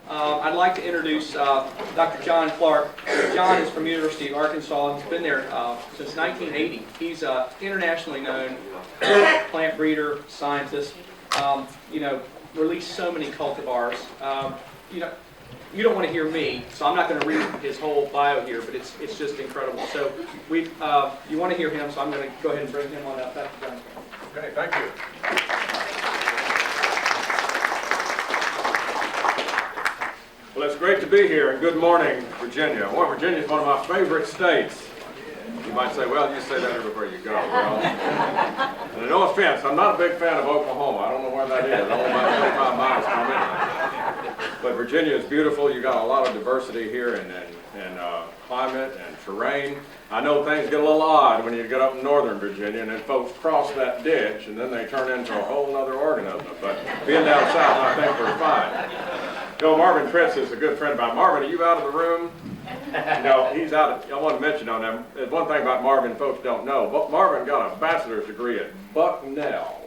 I'd like to introduce Dr. John Clark. John is from University of Arkansas. He's been there since 1980. He's an internationally known plant breeder, scientist. Released so many cultivars. You don't want to hear me, so I'm not going to read his whole bio here, but it's just incredible. So you want to hear him, so I'm going to go ahead and bring him on up. Dr. John. Okay, thank you. Well, it's great to be here, and good morning, Virginia. Well, Virginia is one of my favorite states. You might say, well, you say that everywhere you go. Well, and no offense, I'm not a big fan of Oklahoma. I don't know where that is. Only about 25 miles from it. But Virginia is beautiful. You got a lot of diversity here in climate and terrain. I know things get a little odd when you get up in northern Virginia and then folks cross that ditch and then they turn into a whole other organism. But being down south, I think we're fine. Marvin Fritz is a good friend of mine. Marvin, are you out of the room? He's out. I want to mention on him. There's one thing about Marvin folks don't know. But Marvin got a bachelor's degree at Bucknell.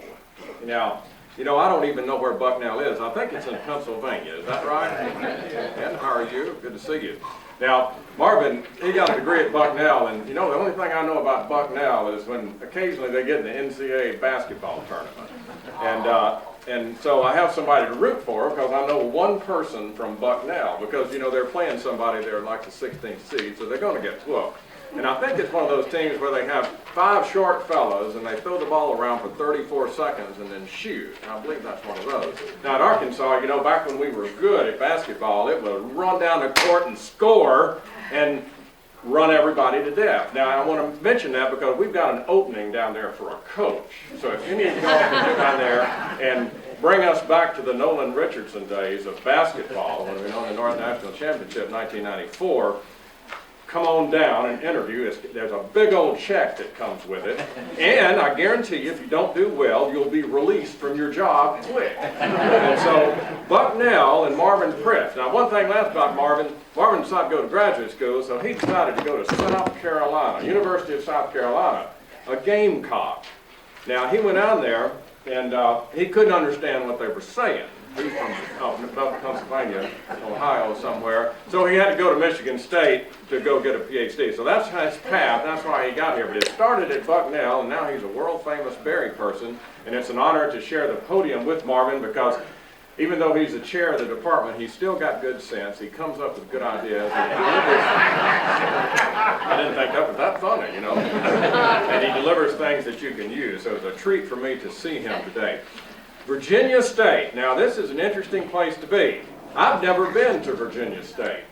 Now, I don't even know where Bucknell is. I think it's in Pennsylvania. Is that right? And how are you? Good to see you. Now, Marvin, he got a degree at Bucknell, and the only thing I know about Bucknell is when occasionally they get in the NCAA basketball tournament. And so I have somebody to root for because I know one person from Bucknell because, they're playing somebody there like the 16th seed, so they're going to get whooped. And I think it's one of those teams where they have 5 short fellas and they throw the ball around for 34 seconds and then shoot. And I believe that's one of those. Now at Arkansas, back when we were good at basketball, it would run down the court and score and run everybody to death. Now I want to mention that because we've got an opening down there for a coach. So if any of y'all can get down there and bring us back to the Nolan Richardson days of basketball when we won the North National Championship in 1994, come on down and interview. There's a big old check that comes with it. And I guarantee you, if you don't do well, you'll be released from your job quick. And so Bucknell and Marvin Fritz. Now, one thing last about Marvin decided to go to graduate school, so he decided to go to South Carolina, University of South Carolina, a Gamecock. Now, he went down there, and he couldn't understand what they were saying. He's from Pennsylvania, Ohio somewhere. So he had to go to Michigan State to go get a PhD. So that's his path. That's why he got here. But it started at Bucknell, and now he's a world-famous berry person. And it's an honor to share the podium with Marvin because even though he's the chair of the department, he's still got good sense. He comes up with good ideas. And I didn't think that was that funny, And he delivers things that you can use. So it's a treat for me to see him today. Virginia State. Now, this is an interesting place to be. I've never been to Virginia State.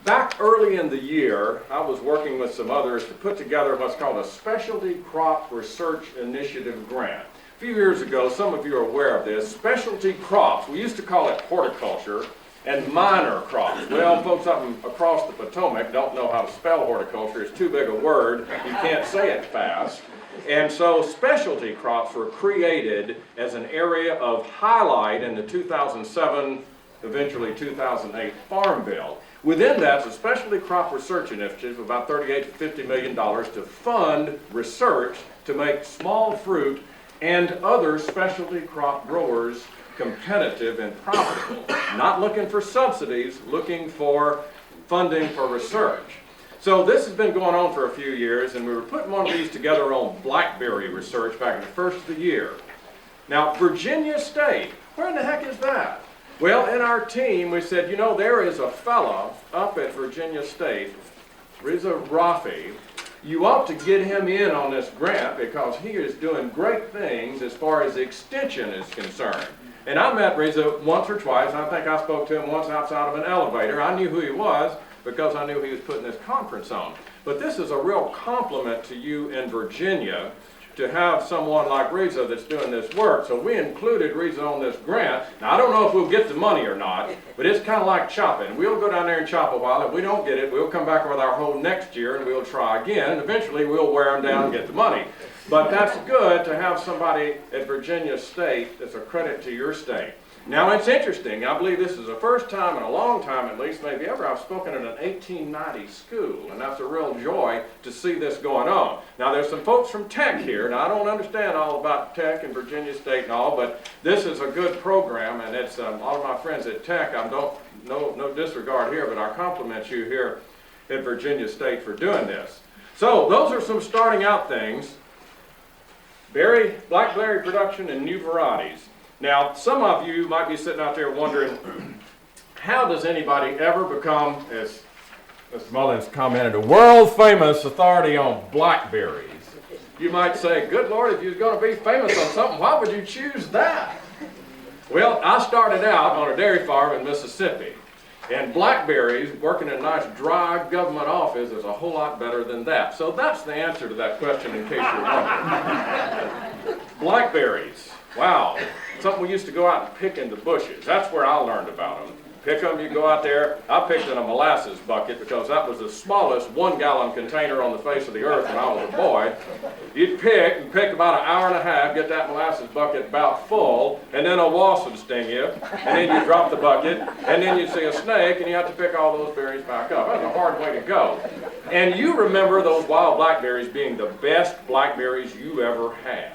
Back early in the year, I was working with some others to put together what's called a Specialty Crop Research Initiative grant. A few years ago, some of you are aware of this, specialty crops. We used to call it horticulture and minor crops. Well, folks up across the Potomac don't know how to spell horticulture. It's too big a word. You can't say it fast. And so specialty crops were created as an area of highlight in the 2007, eventually 2008 Farm Bill. Within that, the Specialty Crop Research Initiative, about $38 to $50 million to fund research to make small fruit and other specialty crop growers competitive and profitable. Not looking for subsidies, looking for funding for research. So this has been going on for a few years, and we were putting one of these together on Blackberry research back in the first of the year. Now, Virginia State, where in the heck is that? Well, in our team, we said, there is a fella up at Virginia State, Reza Rafi. You ought to get him in on this grant because he is doing great things as far as extension is concerned. And I met Reza once or twice, and I think I spoke to him once outside of an elevator. I knew who he was because I knew he was putting this conference on. But this is a real compliment to you in Virginia to have someone like Reza that's doing this work. So we included Reza on this grant. Now, I don't know if we'll get the money or not, but it's kind of like chopping. We'll go down there and chop a while. If we don't get it, we'll come back with our hoe next year and we'll try again. And eventually, we'll wear them down and get the money. But that's good to have somebody at Virginia State that's a credit to your state. Now it's interesting, I believe this is the first time in a long time at least, maybe ever, I've spoken at an 1890 school, and that's a real joy to see this going on. Now there's some folks from Tech here, now I don't understand all about Tech and Virginia State and all, but this is a good program, and it's all of my friends at Tech, I don't, no disregard here, but I compliment you here at Virginia State for doing this. So those are some starting out things. Blackberry production and new varieties. Now, some of you might be sitting out there wondering, how does anybody ever become, as Mr. Mullins commented, a world-famous authority on blackberries? You might say, good Lord, if you're going to be famous on something, why would you choose that? Well, I started out on a dairy farm in Mississippi, and blackberries, working in a nice dry government office, is a whole lot better than that. So that's the answer to that question in case you're wondering. Blackberries, wow. Something we used to go out and pick in the bushes. That's where I learned about them. Pick them, you go out there. I picked in a molasses bucket because that was the smallest 1-gallon container on the face of the earth when I was a boy. You'd pick about an hour and a half, get that molasses bucket about full, and then a wasp would sting you, and then you drop the bucket, and then you'd see a snake, and you have to pick all those berries back up. That's a hard way to go. And you remember those wild blackberries being the best blackberries you ever had.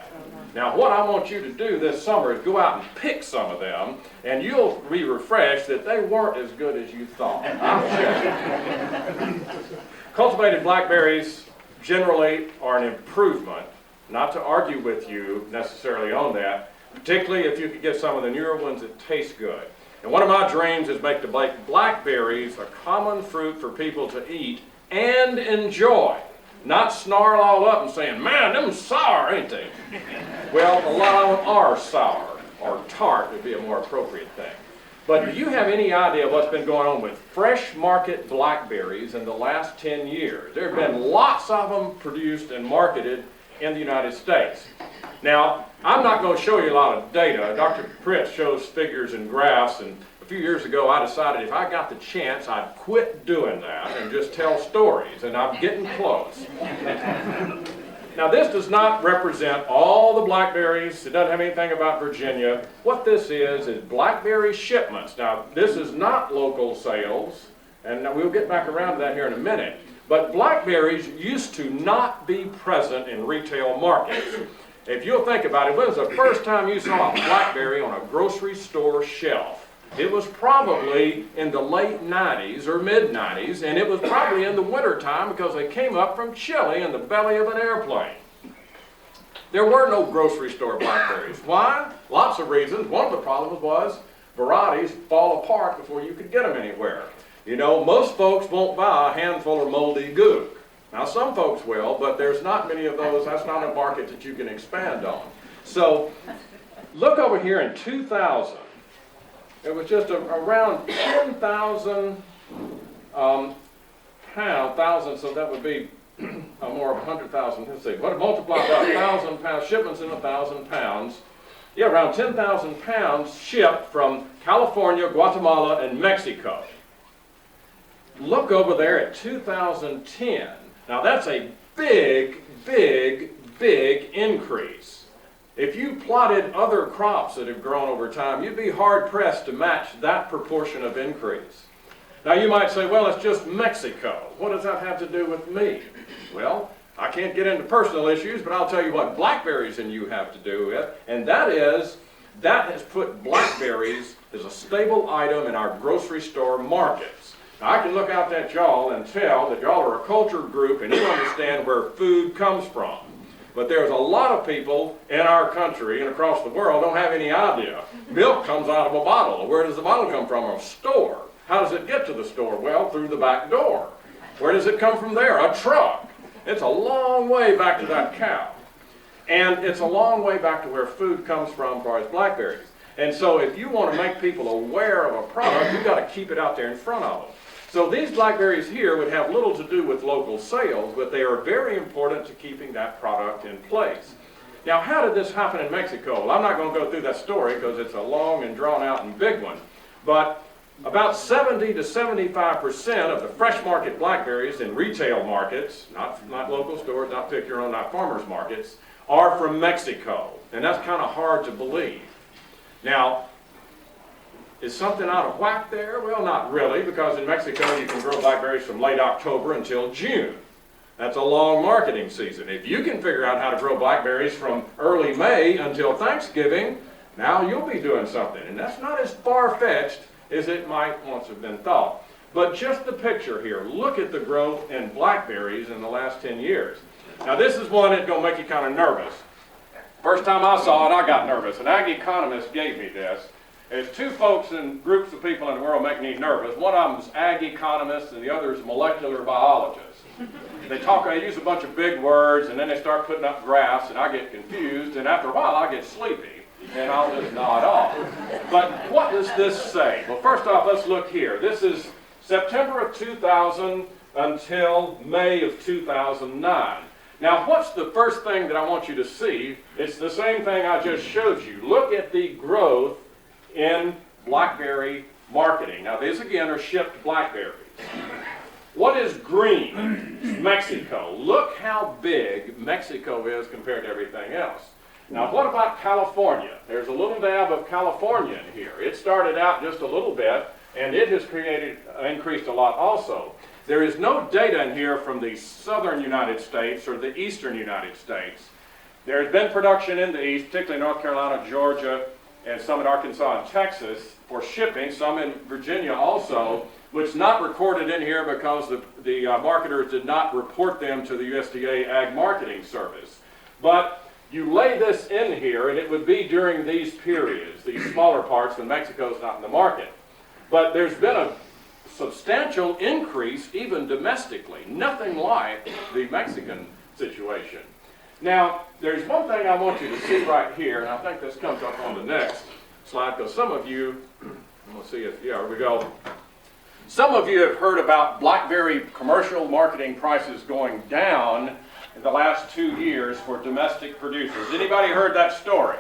Now, what I want you to do this summer is go out and pick some of them, and you'll be refreshed that they weren't as good as you thought. I'm sure. Cultivated blackberries generally are an improvement, not to argue with you necessarily on that, particularly if you could get some of the newer ones that taste good. And one of my dreams is make the blackberries a common fruit for people to eat and enjoy. Not snarl all up and saying, man, them sour, ain't they? Well, a lot of them are sour, or tart would be a more appropriate thing. But do you have any idea what's been going on with fresh market blackberries in the last 10 years? There have been lots of them produced and marketed in the United States. Now, I'm not going to show you a lot of data. Dr. Pritz shows figures and graphs, and a few years ago I decided if I got the chance I'd quit doing that and just tell stories, and I'm getting close. Now this does not represent all the blackberries. It doesn't have anything about Virginia. What this is Blackberry Shipments. Now this is not local sales, and we'll get back around to that here in a minute. But blackberries used to not be present in retail markets. If you'll think about it, when was the first time you saw a blackberry on a grocery store shelf? It was probably in the late 90s or mid-90s, and it was probably in the wintertime because they came up from Chile in the belly of an airplane. There were no grocery store blackberries. Why? Lots of reasons. One of the problems was varieties fall apart before you could get them anywhere. You know, most folks won't buy a handful of moldy goo. Now, some folks will, but there's not many of those. That's not a market that you can expand on. So, look over here in 2000. It was just around 10,000 pounds, so that would be more of 100,000. Let's see, what multiply by 1,000 pounds, shipments in 1,000 pounds. Yeah, around 10,000 pounds shipped from California, Guatemala, and Mexico. Look over there at 2010. Now that's a big, big, big increase. If you plotted other crops that have grown over time, you'd be hard-pressed to match that proportion of increase. Now you might say, well, it's just Mexico. What does that have to do with me? Well, I can't get into personal issues, but I'll tell you what blackberries and you have to do with, and that has put blackberries as a stable item in our grocery store markets. Now I can look out at y'all and tell that y'all are a cultured group and you understand where food comes from. But there's a lot of people in our country and across the world don't have any idea. Milk comes out of a bottle. Where does the bottle come from? A store. How does it get to the store? Well, through the back door. Where does it come from there? A truck. It's a long way back to that cow. And it's a long way back to where food comes from as far as blackberries. And so if you want to make people aware of a product, you've got to keep it out there in front of them. So these blackberries here would have little to do with local sales, but they are very important to keeping that product in place. Now, how did this happen in Mexico? Well, I'm not going to go through that story because it's a long and drawn out and big one. But about 70 to 75% of the fresh market blackberries in retail markets, not local stores, not pick your own, not farmers markets, are from Mexico. And that's kind of hard to believe. Now, is something out of whack there? Well, not really, because in Mexico you can grow blackberries from late October until June. That's a long marketing season. If you can figure out how to grow blackberries from early May until Thanksgiving, now you'll be doing something. And that's not as far-fetched as it might once have been thought. But just the picture here, look at the growth in blackberries in the last 10 years. Now this is one that's going to make you kind of nervous. First time I saw it, I got nervous. An ag economist gave me this. There's two folks and groups of people in the world make me nervous. One of them is ag economists and the other is molecular biologists. They use a bunch of big words and then they start putting up graphs and I get confused and after a while I get sleepy and I'll just nod off. But what does this say? Well, first off, let's look here. This is September of 2000 until May of 2009. Now, what's the first thing that I want you to see? It's the same thing I just showed you. Look at the growth in Blackberry Marketing. Now, these again are shipped blackberries. What is green? Mexico. Look how big Mexico is compared to everything else. Now, what about California? There's a little dab of California in here. It started out just a little bit, and it has increased a lot also. There is no data in here from the southern United States or the eastern United States. There has been production in the east, particularly North Carolina, Georgia, and some in Arkansas and Texas for shipping, some in Virginia also, which is not recorded in here because the marketers did not report them to the USDA Ag Marketing Service. But you lay this in here, and it would be during these periods, these smaller parts when Mexico's not in the market. But there's been a substantial increase even domestically, nothing like the Mexican situation. Now, there's one thing I want you to see right here, and I think this comes up on the next slide, because some of you, let's see if, yeah, here we go. Some of you have heard about Blackberry commercial marketing prices going down in the last 2 years for domestic producers. Anybody heard that story?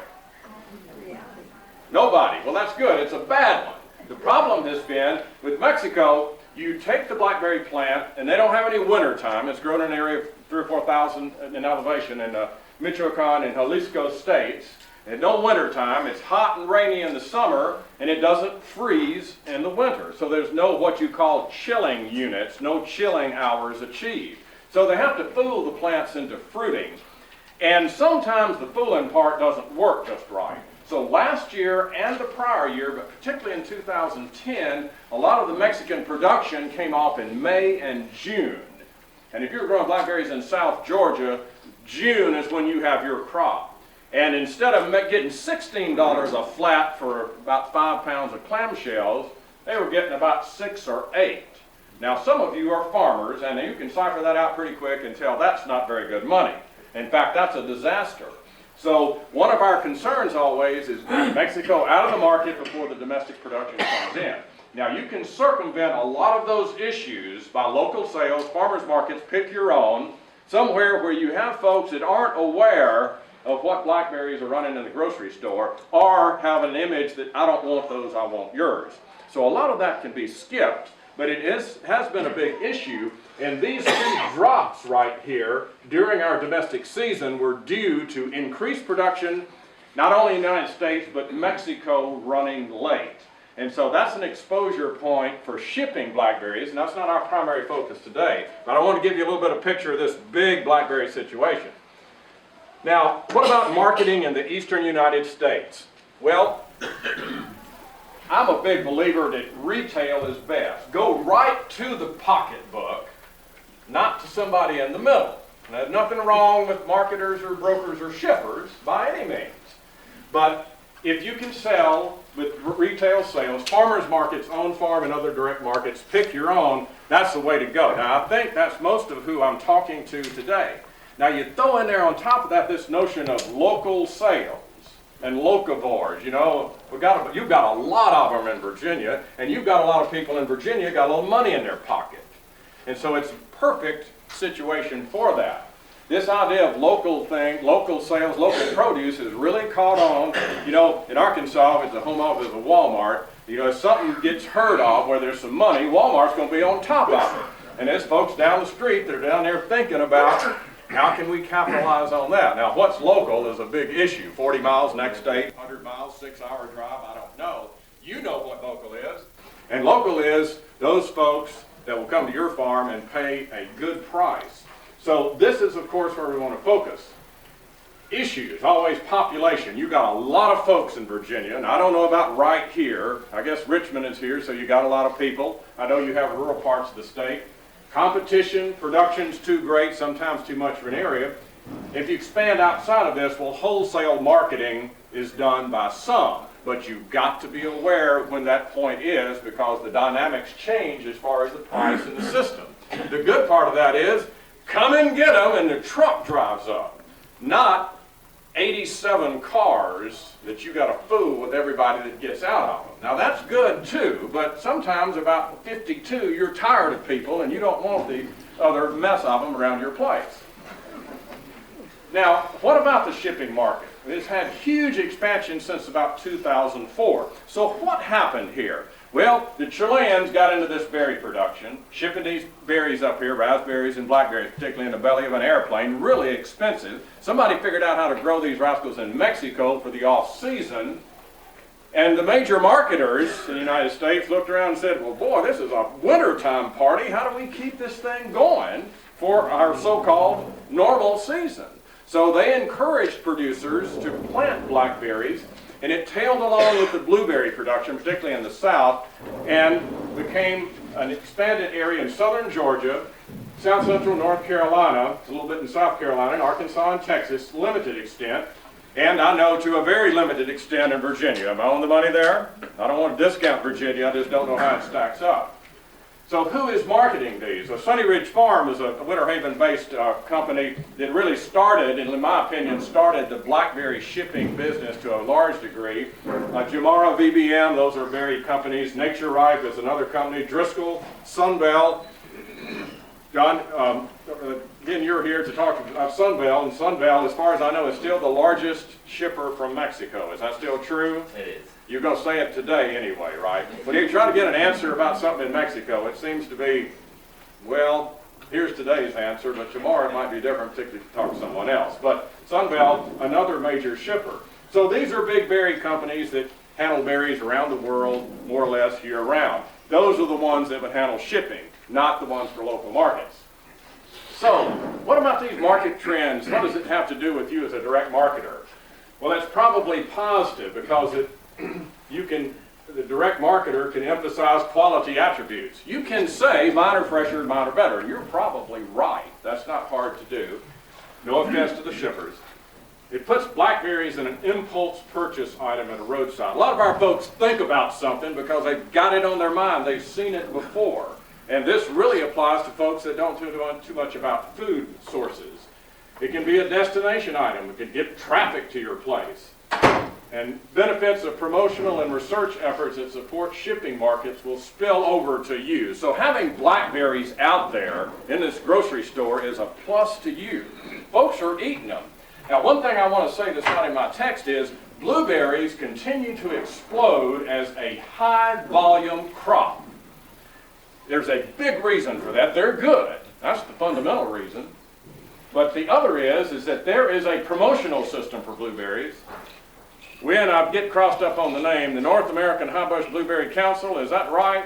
Nobody. Well, that's good. It's a bad one. The problem has been, with Mexico, you take the blackberry plant, and they don't have any winter time. It's grown in an area of 3,000 or 4,000 in elevation in Michoacan and Jalisco states. And no winter time. It's hot and rainy in the summer, and it doesn't freeze in the winter. So there's no what you call chilling units, no chilling hours achieved. So they have to fool the plants into fruiting. And sometimes the fooling part doesn't work just right. So last year and the prior year, but particularly in 2010, a lot of the Mexican production came off in May and June. And if you're growing blackberries in South Georgia, June is when you have your crop. And instead of getting $16 a flat for about 5 pounds of clamshells, they were getting about 6 or 8. Now, some of you are farmers, and you can cipher that out pretty quick and tell that's not very good money. In fact, that's a disaster. So one of our concerns always is get Mexico out of the market before the domestic production comes in. Now, you can circumvent a lot of those issues by local sales, farmers markets, pick your own, somewhere where you have folks that aren't aware of what blackberries are running in the grocery store, or have an image that I don't want those, I want yours. So a lot of that can be skipped, but it has been a big issue, and these two drops right here during our domestic season were due to increased production, not only in the United States, but Mexico running late. And so that's an exposure point for shipping blackberries, and that's not our primary focus today, but I want to give you a little bit of picture of this big blackberry situation. Now, what about marketing in the eastern United States? Well, I'm a big believer that retail is best. Go right to the pocketbook, not to somebody in the middle. And there's nothing wrong with marketers or brokers or shippers by any means. But if you can sell with retail sales, farmers markets, own farm and other direct markets, pick your own, that's the way to go. Now, I think that's most of who I'm talking to today. Now, you throw in there on top of that this notion of local sales and locavores. You know, you've got a lot of them in Virginia, and you've got a lot of people in Virginia got a little money in their pocket. And so it's a perfect situation for that. This idea of local sales, local produce has really caught on. You know, in Arkansas, if it's a home office of Walmart, you know, if something gets heard of where there's some money, Walmart's going to be on top of it. And there's folks down the street that are down there thinking about How can we capitalize on that? Now, what's local is a big issue. 40 miles next state, 100 miles, 6-hour drive, I don't know. You know what local is. And local is those folks that will come to your farm and pay a good price. So this is, of course, where we want to focus. Issues, always population. You got a lot of folks in Virginia, and I don't know about right here. I guess Richmond is here, so you got a lot of people. I know you have rural parts of the state. Competition, production's too great, sometimes too much for an area. If you expand outside of this, well, wholesale marketing is done by some, but you've got to be aware when that point is, because the dynamics change as far as the price in the system. The good part of that is, come and get them and the truck drives up, not 87 cars that you got to fool with everybody that gets out of them. Now that's good too, but sometimes about 52 you're tired of people and you don't want the other mess of them around your place. Now, what about the shipping market? It's had huge expansion since about 2004. So what happened here? Well, the Chileans got into this berry production, shipping these berries up here, raspberries and blackberries, particularly in the belly of an airplane, really expensive. Somebody figured out how to grow these rascals in Mexico for the off-season, and the major marketers in the United States looked around and said, well, boy, this is a wintertime party. How do we keep this thing going for our so-called normal season? So they encouraged producers to plant blackberries, and it tailed along with the blueberry production, particularly in the south, and became an expanded area in southern Georgia, south central North Carolina, a little bit in South Carolina, Arkansas and Texas, limited extent, and I know to a very limited extent in Virginia. Am I on the money there? I don't want to discount Virginia, I just don't know how it stacks up. So who is marketing these? Well, Sunny Ridge Farm is a Winter Haven-based company that really started, and in my opinion, started the Blackberry shipping business to a large degree. Jamara, VBM, those are berry companies. Nature Ripe is another company. Driscoll, Sunbell. John, again, you're here to talk about Sunbell, and Sunbell, as far as I know, is still the largest shipper from Mexico. Is that still true? It is. You're going to say it today anyway, right? But if you try to get an answer about something in Mexico, it seems to be, well, here's today's answer, but tomorrow it might be different, particularly if you talk to someone else. But Sunbell, another major shipper. So these are big berry companies that handle berries around the world, more or less year-round. Those are the ones that would handle shipping, not the ones for local markets. So, what about these market trends? What does it have to do with you as a direct marketer? Well, that's probably positive, because the direct marketer can emphasize quality attributes. You can say mine are fresher and mine are better, and you're probably right. That's not hard to do. No offense to the shippers. It puts blackberries in an impulse purchase item at a roadside. A lot of our folks think about something because they've got it on their mind. They've seen it before. And this really applies to folks that don't know too much about food sources. It can be a destination item. It can get traffic to your place. And benefits of promotional and research efforts that support shipping markets will spill over to you. So having blackberries out there in this grocery store is a plus to you. Folks are eating them. Now, one thing I want to say that's not in my text is blueberries continue to explode as a high-volume crop. There's a big reason for that. They're good. That's the fundamental reason. But the other is that there is a promotional system for blueberries. When I get crossed up on the name, the North American High-Bush Blueberry Council, is that right?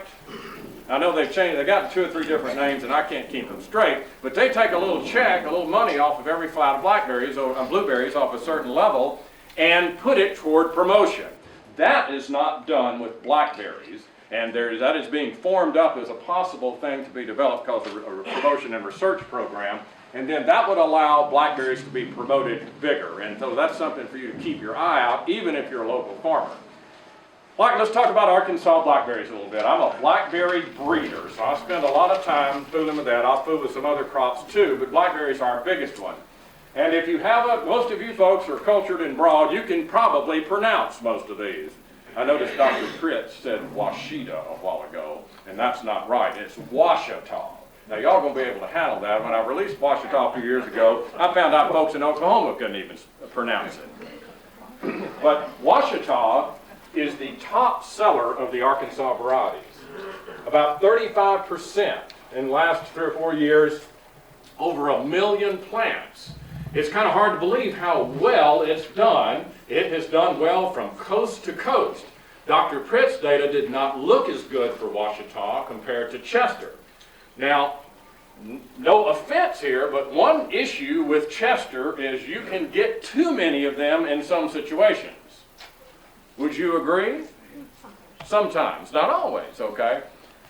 I know they've changed, they've got 2 or 3 different names and I can't keep them straight, but they take a little check, a little money off of every flight of blackberries or blueberries off a certain level and put it toward promotion. That is not done with blackberries, and that is being formed up as a possible thing to be developed called a promotion and research program. And then that would allow blackberries to be promoted bigger. And so that's something for you to keep your eye out, even if you're a local farmer. Let's talk about Arkansas blackberries a little bit. I'm a blackberry breeder, so I spend a lot of time fooling with that. I'll fool with some other crops too, but blackberries are our biggest one. And if you have most of you folks are cultured and broad, you can probably pronounce most of these. I noticed Dr. Critz said Washita a while ago, and that's not right. It's Washita. Now, y'all going to be able to handle that. When I released Washita a few years ago, I found out folks in Oklahoma couldn't even pronounce it. But Washita is the top seller of the Arkansas varieties. About 35% in the last 3 or 4 years, over 1 million plants. It's kind of hard to believe how well it's done. It has done well from coast to coast. Dr. Pritt's data did not look as good for Washita compared to Chester. Now, no offense here, but one issue with Chester is you can get too many of them in some situations. Would you agree? Sometimes, not always, okay?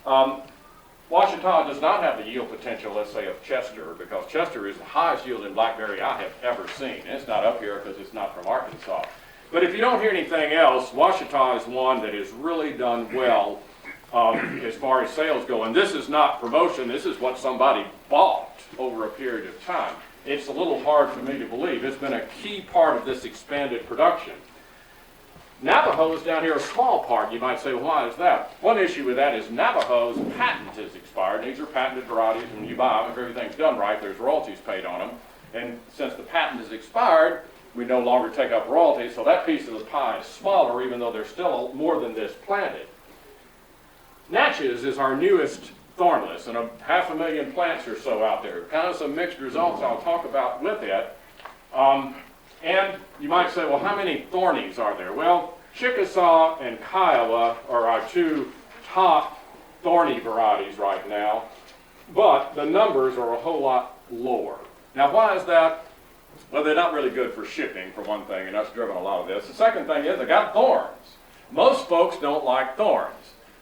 Washita does not have the yield potential, let's say, of Chester, because Chester is the highest yielding blackberry I have ever seen. And it's not up here because it's not from Arkansas. But if you don't hear anything else, Washita is one that has really done well as far as sales go. And this is not promotion, this is what somebody bought over a period of time. It's a little hard for me to believe. It's been a key part of this expanded production. Navajo is down here a small part. You might say, well, why is that? One issue with that is Navajo's patent has expired. These are patented varieties, and when you buy them, if everything's done right, there's royalties paid on them. And since the patent has expired, we no longer take up royalties, so that piece of the pie is smaller, even though there's still more than this planted. Natchez is our newest thornless, and 500,000 plants or so out there. Kind of some mixed results I'll talk about with it. And you might say, well, how many thornies are there? Well, Chickasaw and Kiowa are our two top thorny varieties right now, but the numbers are a whole lot lower. Now, why is that? Well, they're not really good for shipping, for one thing, and that's driven a lot of this. The second thing is they got thorns. Most folks don't like thorns.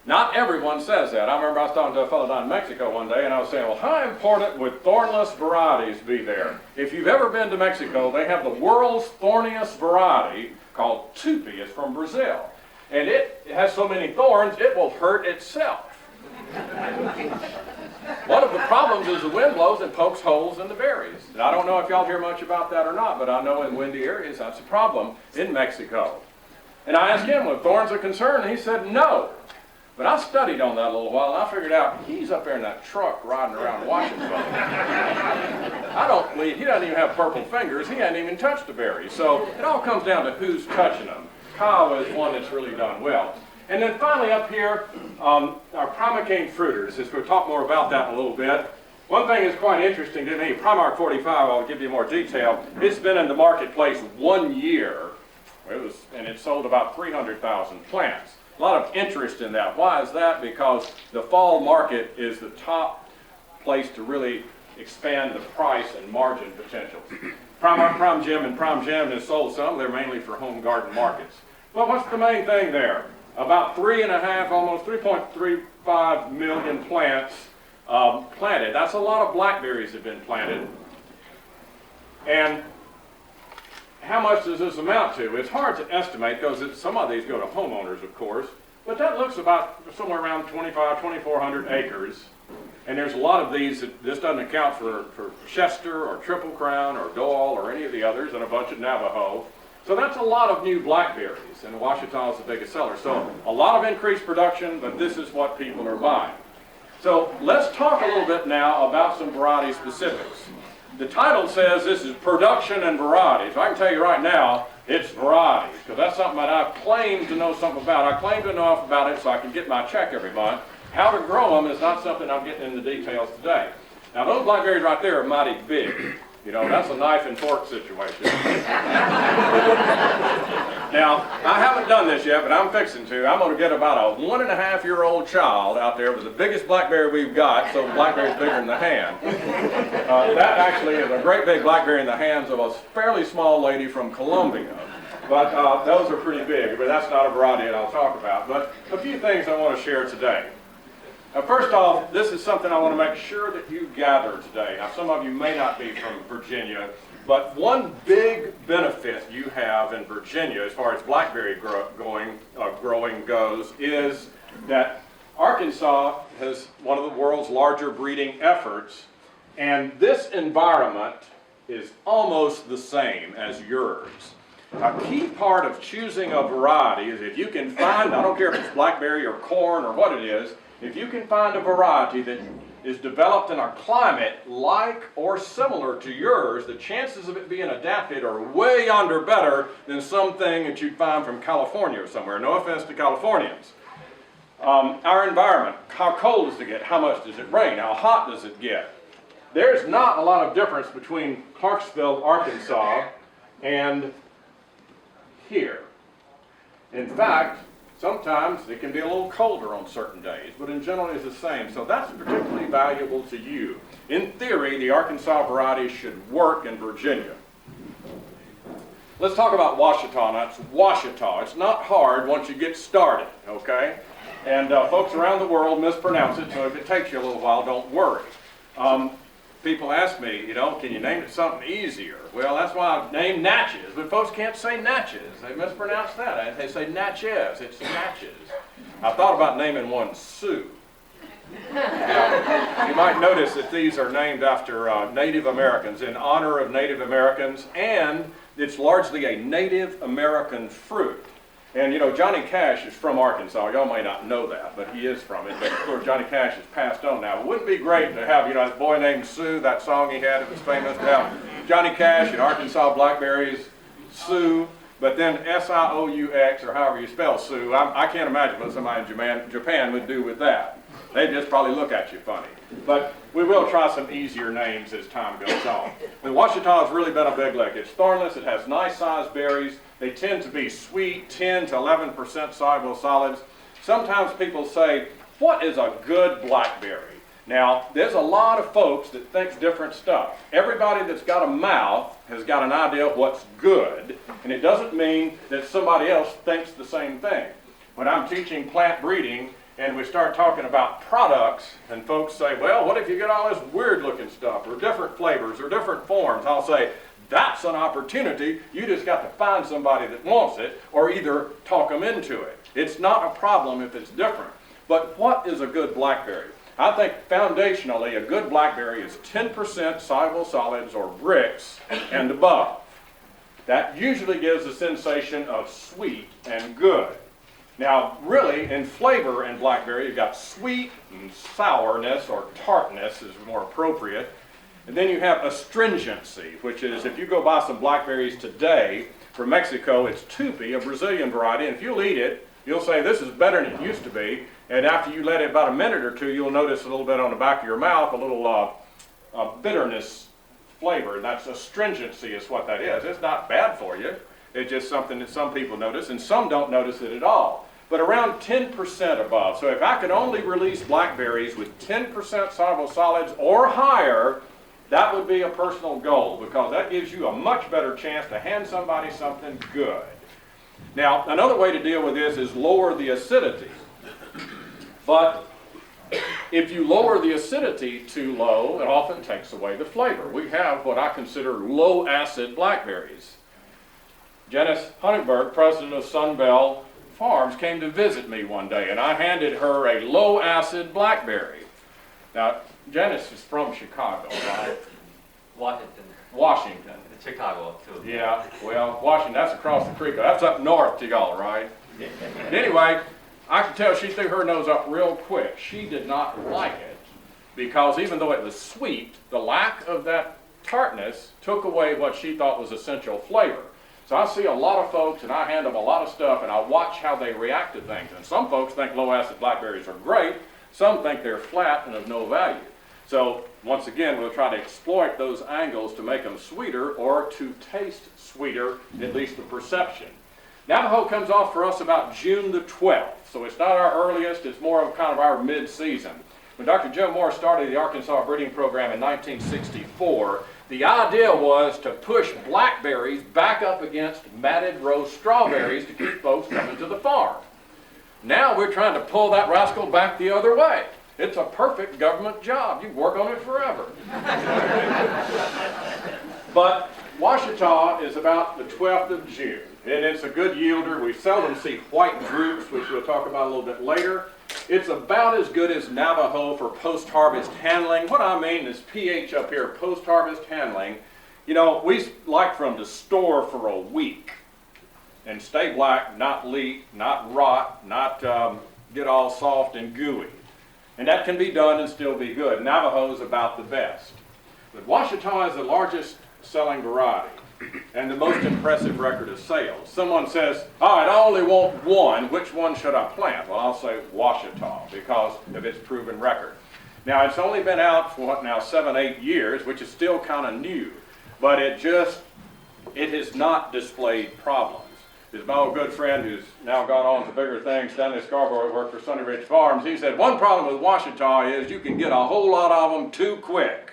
Not everyone says that. I remember I was talking to a fellow down in Mexico one day, and I was saying, well, how important would thornless varieties be there? If you've ever been to Mexico, they have the world's thorniest variety called tupi. It's from Brazil. And it has so many thorns, it will hurt itself. One of the problems is the wind blows and pokes holes in the berries. And I don't know if y'all hear much about that or not, but I know in windy areas that's a problem in Mexico. And I asked him, were thorns a concern? And he said, no. But I studied on that a little while, and I figured out he's up there in that truck riding around Washington. I don't believe, he doesn't even have purple fingers. He hasn't even touched the berries. So it all comes down to who's touching them. Kiowa is one that's really done well. And then finally up here, our Primarch fruiters, as we'll talk more about that in a little bit. One thing that's quite interesting to me, Primarch 45, I'll give you more detail. It's been in the marketplace 1 year, and it sold about 300,000 plants. A lot of interest in that. Why is that? Because the fall market is the top place to really expand the price and margin potentials. Primarch, Prime Gem, and Prime Gem has sold some. They're mainly for home garden markets. Well, what's the main thing there? About 3.5, almost 3.35 million plants planted. That's a lot of blackberries have been planted. And how much does this amount to? It's hard to estimate because some of these go to homeowners, of course, but that looks about somewhere around 2,400 acres. And there's a lot of these that this doesn't account for Chester or Triple Crown or Doyle or any of the others, and a bunch of Navajo. So that's a lot of new blackberries, and Washita is the biggest seller. So a lot of increased production, but this is what people are buying. So let's talk a little bit now about some variety specifics. The title says this is production and varieties. I can tell you right now, it's varieties, because that's something that I've claimed to know something about. I claim to know enough about it so I can get my check every month. How to grow them is not something I'm getting into details today. Now those blackberries right there are mighty big. You know, that's a knife and fork situation. Now, I haven't done this yet, but I'm fixing to. I'm going to get about a 1.5-year-old child out there with the biggest blackberry we've got, so the blackberry's bigger than the hand. That actually is a great big blackberry in the hands of a fairly small lady from Colombia. But those are pretty big, but that's not a variety that I'll talk about. But a few things I want to share today. First off, this is something I want to make sure that you gather today. Now, some of you may not be from Virginia, but one big benefit you have in Virginia as far as blackberry growing goes is that Arkansas has one of the world's larger breeding efforts, and this environment is almost the same as yours. A key part of choosing a variety is if you can find, I don't care if it's blackberry or corn or what it is, if you can find a variety that is developed in a climate like or similar to yours, the chances of it being adapted are way yonder better than something that you'd find from California or somewhere. No offense to Californians. Our environment, how cold does it get? How much does it rain? How hot does it get? there's not a lot of difference between Clarksville, Arkansas, and here. In fact, sometimes it can be a little colder on certain days, but in general it's the same. So that's particularly valuable to you. In theory, the Arkansas variety should work in Virginia. Let's talk about Washita. Now, it's Washita. It's not hard once you get started, okay? And folks around the world mispronounce it, so if it takes you a little while, don't worry. People ask me, can you name it something easier? Well, that's why I've named Natchez, but folks can't say Natchez. They mispronounce that. They say Natchez. It's Natchez. I thought about naming one Sioux. Now, you might notice that these are named after Native Americans, in honor of Native Americans, and it's largely a Native American fruit. And Johnny Cash is from Arkansas. Y'all may not know that, but he is from it. But of course, Johnny Cash has passed on now. It wouldn't be great to have, that boy named Sue, that song he had that was famous, to have Johnny Cash and Arkansas blackberries, Sue, but then S-I-O-U-X, or however you spell Sue. I can't imagine what somebody in Japan would do with that. They'd just probably look at you funny. But we will try some easier names as time goes on. The Washita has really been a big lick. It's thornless. It has nice sized berries. They tend to be sweet, 10 to 11% soluble solids. Sometimes people say, what is a good blackberry? Now, there's a lot of folks that think different stuff. Everybody that's got a mouth has got an idea of what's good, and it doesn't mean that somebody else thinks the same thing. When I'm teaching plant breeding, and we start talking about products, and folks say, well, what if you get all this weird looking stuff, or different flavors, or different forms? I'll say, that's an opportunity. You just got to find somebody that wants it, or either talk them into it. It's not a problem if it's different. But what is a good blackberry? I think foundationally, a good blackberry is 10% soluble solids or bricks and above. That usually gives a sensation of sweet and good. Now, really, in flavor in blackberry, you've got sweet and sourness, or tartness is more appropriate. And then you have astringency, which is, if you go buy some blackberries today from Mexico, it's Tupi, a Brazilian variety, and if you'll eat it, you'll say, this is better than it used to be. And after you let it about a minute or two, you'll notice a little bit on the back of your mouth, a little bitterness flavor. And that's astringency is what that is. It's not bad for you. It's just something that some people notice, and some don't notice it at all. But around 10% above. So if I could only release blackberries with 10% soluble solids or higher, that would be a personal goal, because that gives you a much better chance to hand somebody something good. Now, another way to deal with this is lower the acidity. But if you lower the acidity too low, it often takes away the flavor. We have what I consider low acid blackberries. Janice Huntingberg, president of Sunbell Farms, came to visit me one day, and I handed her a low acid blackberry. Now, Janice is from Chicago, right? Washington. Chicago, too. Yeah, well, Washington, that's across the creek. That's up north to y'all, right? And anyway, I could tell she threw her nose up real quick. She did not like it, because even though it was sweet, the lack of that tartness took away what she thought was essential flavor. So I see a lot of folks, and I hand them a lot of stuff, and I watch how they react to things. And some folks think low-acid blackberries are great. Some think they're flat and of no value. So once again, we'll try to exploit those angles to make them sweeter, or to taste sweeter, at least the perception. Navajo comes off for us about June the 12th. So it's not our earliest, it's more of kind of our mid-season. When Dr. Joe Moore started the Arkansas breeding program in 1964, the idea was to push blackberries back up against matted row strawberries to keep folks coming to the farm. Now we're trying to pull that rascal back the other way. It's a perfect government job. You work on it forever. But Washita is about the 12th of June, and it's a good yielder. We seldom see white drupes, which we'll talk about a little bit later. It's about as good as Navajo for post-harvest handling. What I mean is pH up here, post-harvest handling. We like for them to store for a week and stay black, not leak, not rot, not get all soft and gooey. And that can be done and still be good. Navajo is about the best. But Washita is the largest selling variety and the most impressive record of sales. Someone says, all right, I only want one. Which one should I plant? Well, I'll say Washita because of its proven record. Now, it's only been out for what now, 7, 8 years, which is still kind of new, but it has not displayed problems. As my old good friend who's now gone on to bigger things, Stanley Scarborough, worked for Sunny Ridge Farms, he said one problem with Washita is you can get a whole lot of them too quick,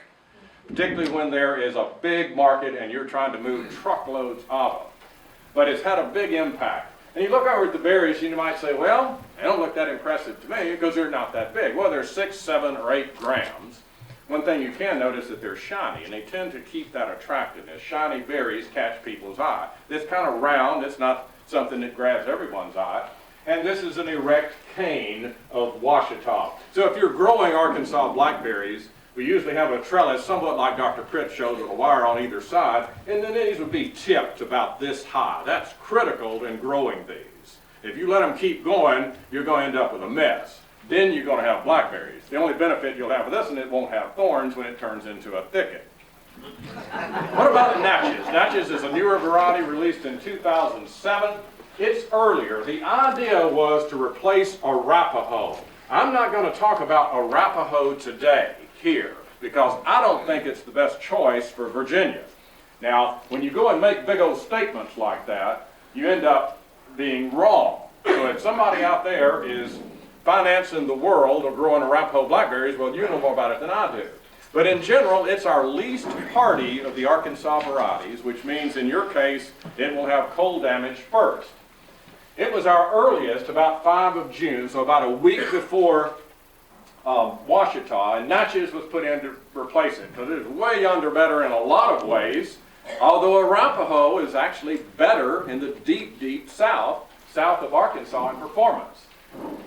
particularly when there is a big market and you're trying to move truckloads of them. But it's had a big impact. And you look over at the berries and you might say, well, they don't look that impressive to me because they're not that big. Well, they're 6, 7, or 8 grams. One thing you can notice is that they're shiny, and they tend to keep that attractiveness. Shiny berries catch people's eye. This kind of round, it's not something that grabs everyone's eye. And this is an erect cane of Washita. So if you're growing Arkansas blackberries, we usually have a trellis somewhat like Dr. Pritt shows with a wire on either side, and then these would be tipped about this high. That's critical in growing these. If you let them keep going, you're going to end up with a mess. Then you're going to have blackberries. The only benefit you'll have with this, and it won't have thorns when it turns into a thicket. What about Natchez? Natchez is a newer variety released in 2007. It's earlier. The idea was to replace Arapaho. I'm not going to talk about Arapaho today here because I don't think it's the best choice for Virginia. Now, when you go and make big old statements like that, you end up being wrong. So if somebody out there is financing the world of growing Arapaho blackberries, well, you know more about it than I do. But in general, it's our least hardy of the Arkansas varieties, which means in your case, it will have cold damage first. It was our earliest, about 5 of June, so about a week before Washita, and Natchez was put in to replace it, because it is way under better in a lot of ways, although Arapaho is actually better in the deep, deep south of Arkansas in performance.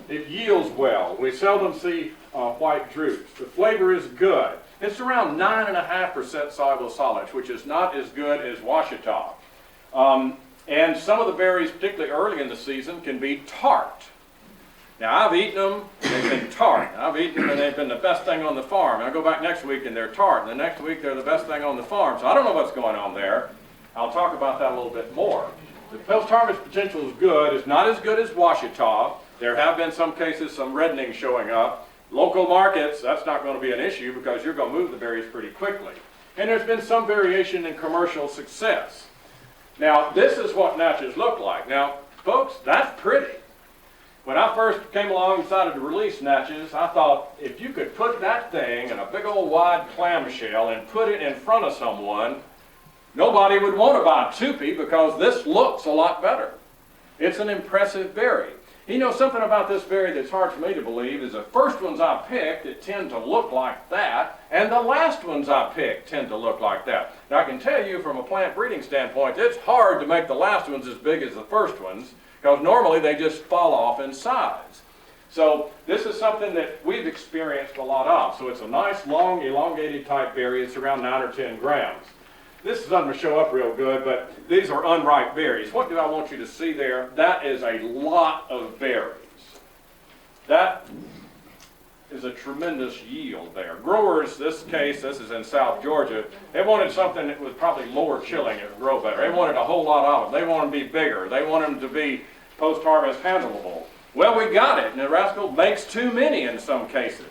It yields well. We seldom see white drupes. The flavor is good. It's around 9.5% soluble solids, which is not as good as Washita. And some of the berries, particularly early in the season, can be tart. Now, I've eaten them, they've been tart. I've eaten them and they've been the best thing on the farm. And I go back next week and they're tart. And the next week they're the best thing on the farm. So I don't know what's going on there. I'll talk about that a little bit more. The post-harvest potential is good. It's not as good as Washita. There have been some cases, some reddening showing up. Local markets, that's not going to be an issue because you're going to move the berries pretty quickly. And there's been some variation in commercial success. Now, this is what Natchez looked like. Now, folks, that's pretty. When I first came along and decided to release Natchez, I thought, if you could put that thing in a big old wide clamshell and put it in front of someone, nobody would want to buy Tupi because this looks a lot better. It's an impressive berry. You know, something about this berry that's hard for me to believe is the first ones I picked that tend to look like that, and the last ones I picked tend to look like that. Now, I can tell you from a plant breeding standpoint, it's hard to make the last ones as big as the first ones, because normally they just fall off in size. So this is something that we've experienced a lot of. So it's a nice, long, elongated type berry. It's around 9 or 10 grams. This doesn't going to show up real good, but these are unripe berries. What do I want you to see there? That is a lot of berries. That is a tremendous yield there. Growers, this case, this is in South Georgia, they wanted something that was probably lower chilling and grow better. They wanted a whole lot of them. They wanted them to be bigger. They wanted them to be post-harvest handleable. Well, we got it, and the rascal makes too many in some cases.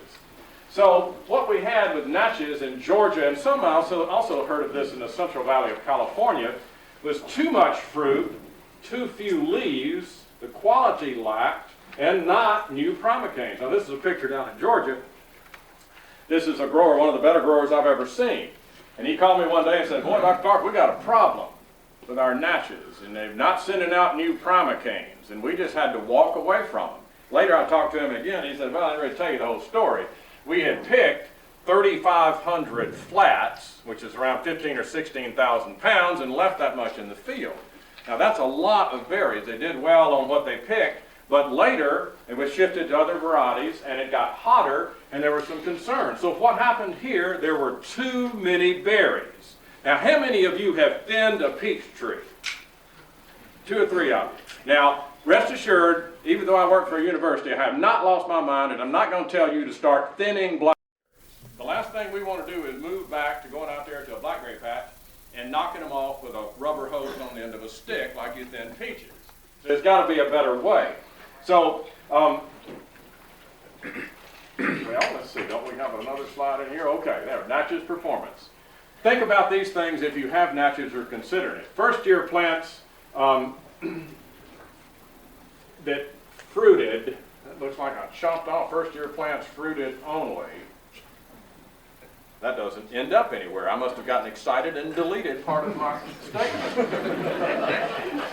So what we had with Natchez in Georgia, and some also heard of this in the Central Valley of California, was too much fruit, too few leaves, the quality lacked, and not new primocanes. Now this is a picture down in Georgia. This is a grower, one of the better growers I've ever seen. And he called me one day and said, boy, Dr. Clark, we got a problem with our Natchez, and they're not sending out new primocanes, and we just had to walk away from them. Later I talked to him again, he said, well, I didn't really tell you the whole story. We had picked 3,500 flats, which is around 15 or 16,000 pounds, and left that much in the field. Now that's a lot of berries. They did well on what they picked, but later it was shifted to other varieties, and it got hotter, and there were some concerns. So what happened here, there were too many berries. Now how many of you have thinned a peach tree? 2 or 3 of you. Now, rest assured, even though I work for a university, I have not lost my mind, and I'm not going to tell you to start thinning blackberries. The last thing we want to do is move back to going out there to a blackberry patch and knocking them off with a rubber hose on the end of a stick like you thin peaches. There's got to be a better way. So Well, let's see, don't we have another slide in here? Okay, there, Natchez performance. Think about these things if you have Natchez or considering it. First year plants that fruited, that looks like I chopped off first year plants fruited only. That doesn't end up anywhere. I must have gotten excited and deleted part of my statement.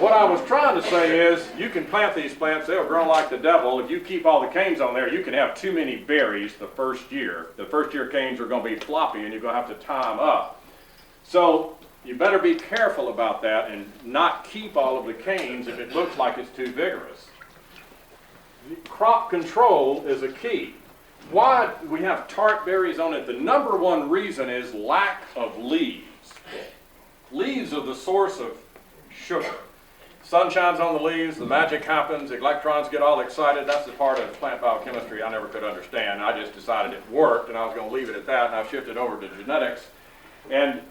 What I was trying to say is, you can plant these plants, they'll grow like the devil. If you keep all the canes on there, you can have too many berries the first year. The first year canes are going to be floppy and you're going to have to tie them up. So you better be careful about that and not keep all of the canes if it looks like it's too vigorous. Crop control is a key. Why we have tart berries on it, the number one reason is lack of leaves. Leaves are the source of sugar. Sun shines on the leaves, the magic happens, electrons get all excited. That's the part of plant biochemistry I never could understand. I just decided it worked and I was going to leave it at that, and I've shifted over to genetics and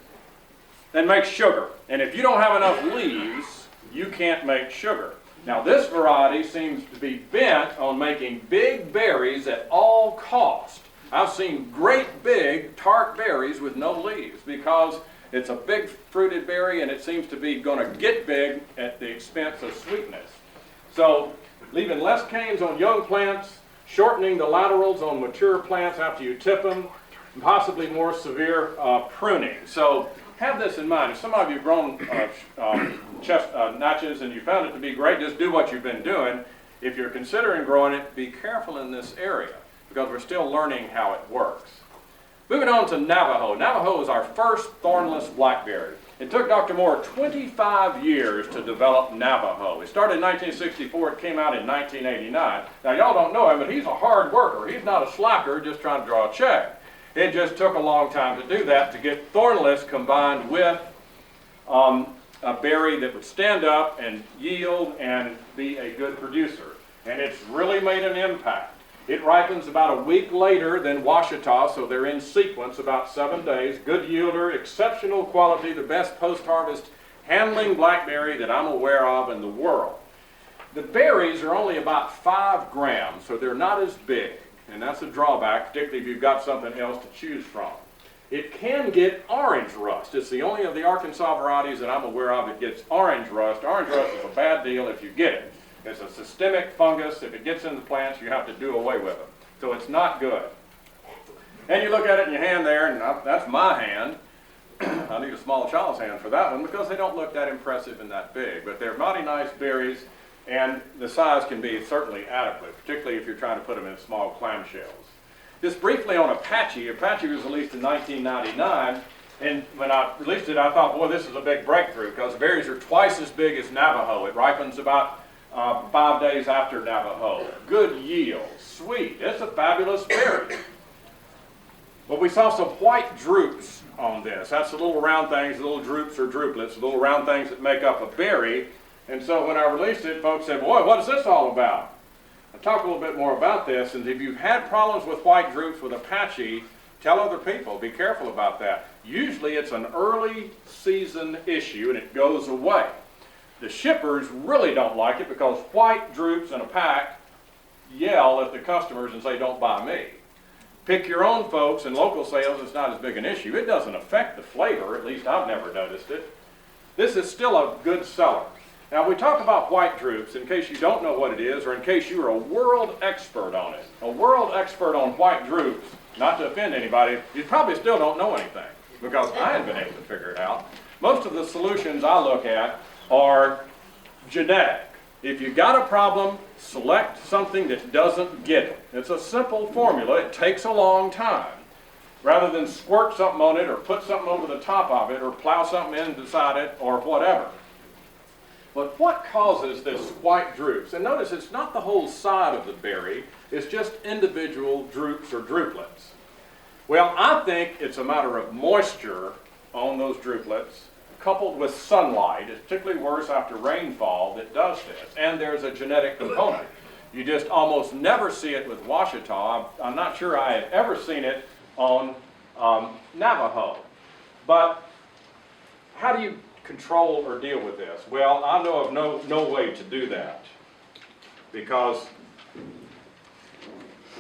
make sugar. And if you don't have enough leaves, you can't make sugar. Now this variety seems to be bent on making big berries at all cost. I've seen great big tart berries with no leaves because it's a big fruited berry and it seems to be going to get big at the expense of sweetness. So leaving less canes on young plants, shortening the laterals on mature plants after you tip them, and possibly more severe pruning. So have this in mind. If some of you have grown Natchez and you found it to be great, just do what you've been doing. If you're considering growing it, be careful in this area because we're still learning how it works. Moving on to Navajo. Navajo is our first thornless blackberry. It took Dr. Moore 25 years to develop Navajo. It started in 1964, it came out in 1989. Now y'all don't know him, but he's a hard worker. He's not a slacker just trying to draw a check. It just took a long time to do that, to get thornless combined with a berry that would stand up and yield and be a good producer. And it's really made an impact. It ripens about a week later than Washita, so they're in sequence about 7 days. Good yielder, exceptional quality, the best post-harvest handling blackberry that I'm aware of in the world. The berries are only about 5 grams, so they're not as big. And that's a drawback, particularly if you've got something else to choose from. It can get orange rust. It's the only of the Arkansas varieties that I'm aware of that gets orange rust. Orange rust is a bad deal if you get it. It's a systemic fungus. If it gets in the plants, you have to do away with them. So it's not good. And you look at it in your hand there, and that's my hand. I need a small child's hand for that one because they don't look that impressive and that big. But they're mighty nice berries. And the size can be certainly adequate, particularly if you're trying to put them in small clamshells. Just briefly on Apache. Apache was released in 1999, and when I released it, I thought, boy, this is a big breakthrough because the berries are twice as big as Navajo. It ripens about 5 days after Navajo. Good yield, sweet. It's a fabulous berry. But we saw some white drupes on this. That's the little round things, the little drupes or drupelets, the little round things that make up a berry. And so when I released it, folks said, boy, what is this all about? I'll talk a little bit more about this, and if you've had problems with white drupes with Apache, tell other people, be careful about that. Usually it's an early season issue and it goes away. The shippers really don't like it because white drupes in a pack yell at the customers and say, don't buy me. Pick your own folks, and local sales, it's not as big an issue. It doesn't affect the flavor, at least I've never noticed it. This is still a good seller. Now, we talk about white drupes in case you don't know what it is or in case you are a world expert on it. A world expert on white drupes, not to offend anybody, you probably still don't know anything because I haven't been able to figure it out. Most of the solutions I look at are genetic. If you've got a problem, select something that doesn't get it. It's a simple formula. It takes a long time. Rather than squirt something on it or put something over the top of it or plow something in beside it or whatever. But what causes this white drupes? And notice it's not the whole side of the berry, it's just individual drupes or druplets. Well, I think it's a matter of moisture on those druplets coupled with sunlight. It's particularly worse after rainfall that does this. And there's a genetic component. You just almost never see it with Washita. I'm not sure I have ever seen it on Navajo. But how do you control or deal with this? Well, I know of no way to do that because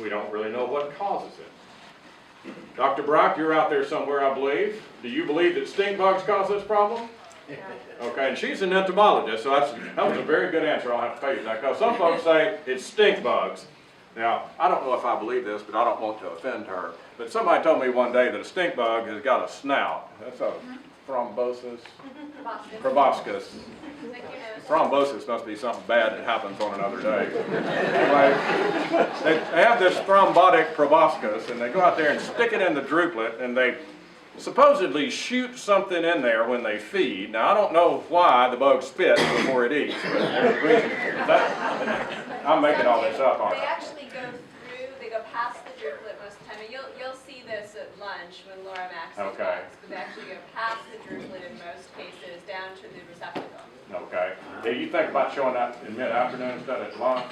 we don't really know what causes it. Dr. Brock, you're out there somewhere, I believe. Do you believe that stink bugs cause this problem? Okay, and she's an entomologist, so that was a very good answer. I'll have to pay you that, because some folks say it's stink bugs. Now, I don't know if I believe this, but I don't want to offend her. But somebody told me one day that a stink bug has got a snout. That's a thrombosis, proboscis. Thrombosis must be something bad that happens on another day. Anyway, they have this thrombotic proboscis, and they go out there and stick it in the druplet, and they supposedly shoot something in there when they feed. Now, I don't know why the bug spits before it eats, but there's a reason. I'm making all this up, aren't They I? actually go through, they go past the druplet most of the time. And you'll see this at lunch when Laura Max is Okay. but they actually go past the druplet in most cases down to the receptacle. Okay. Do you think about showing that in mid-afternoon instead of lunch?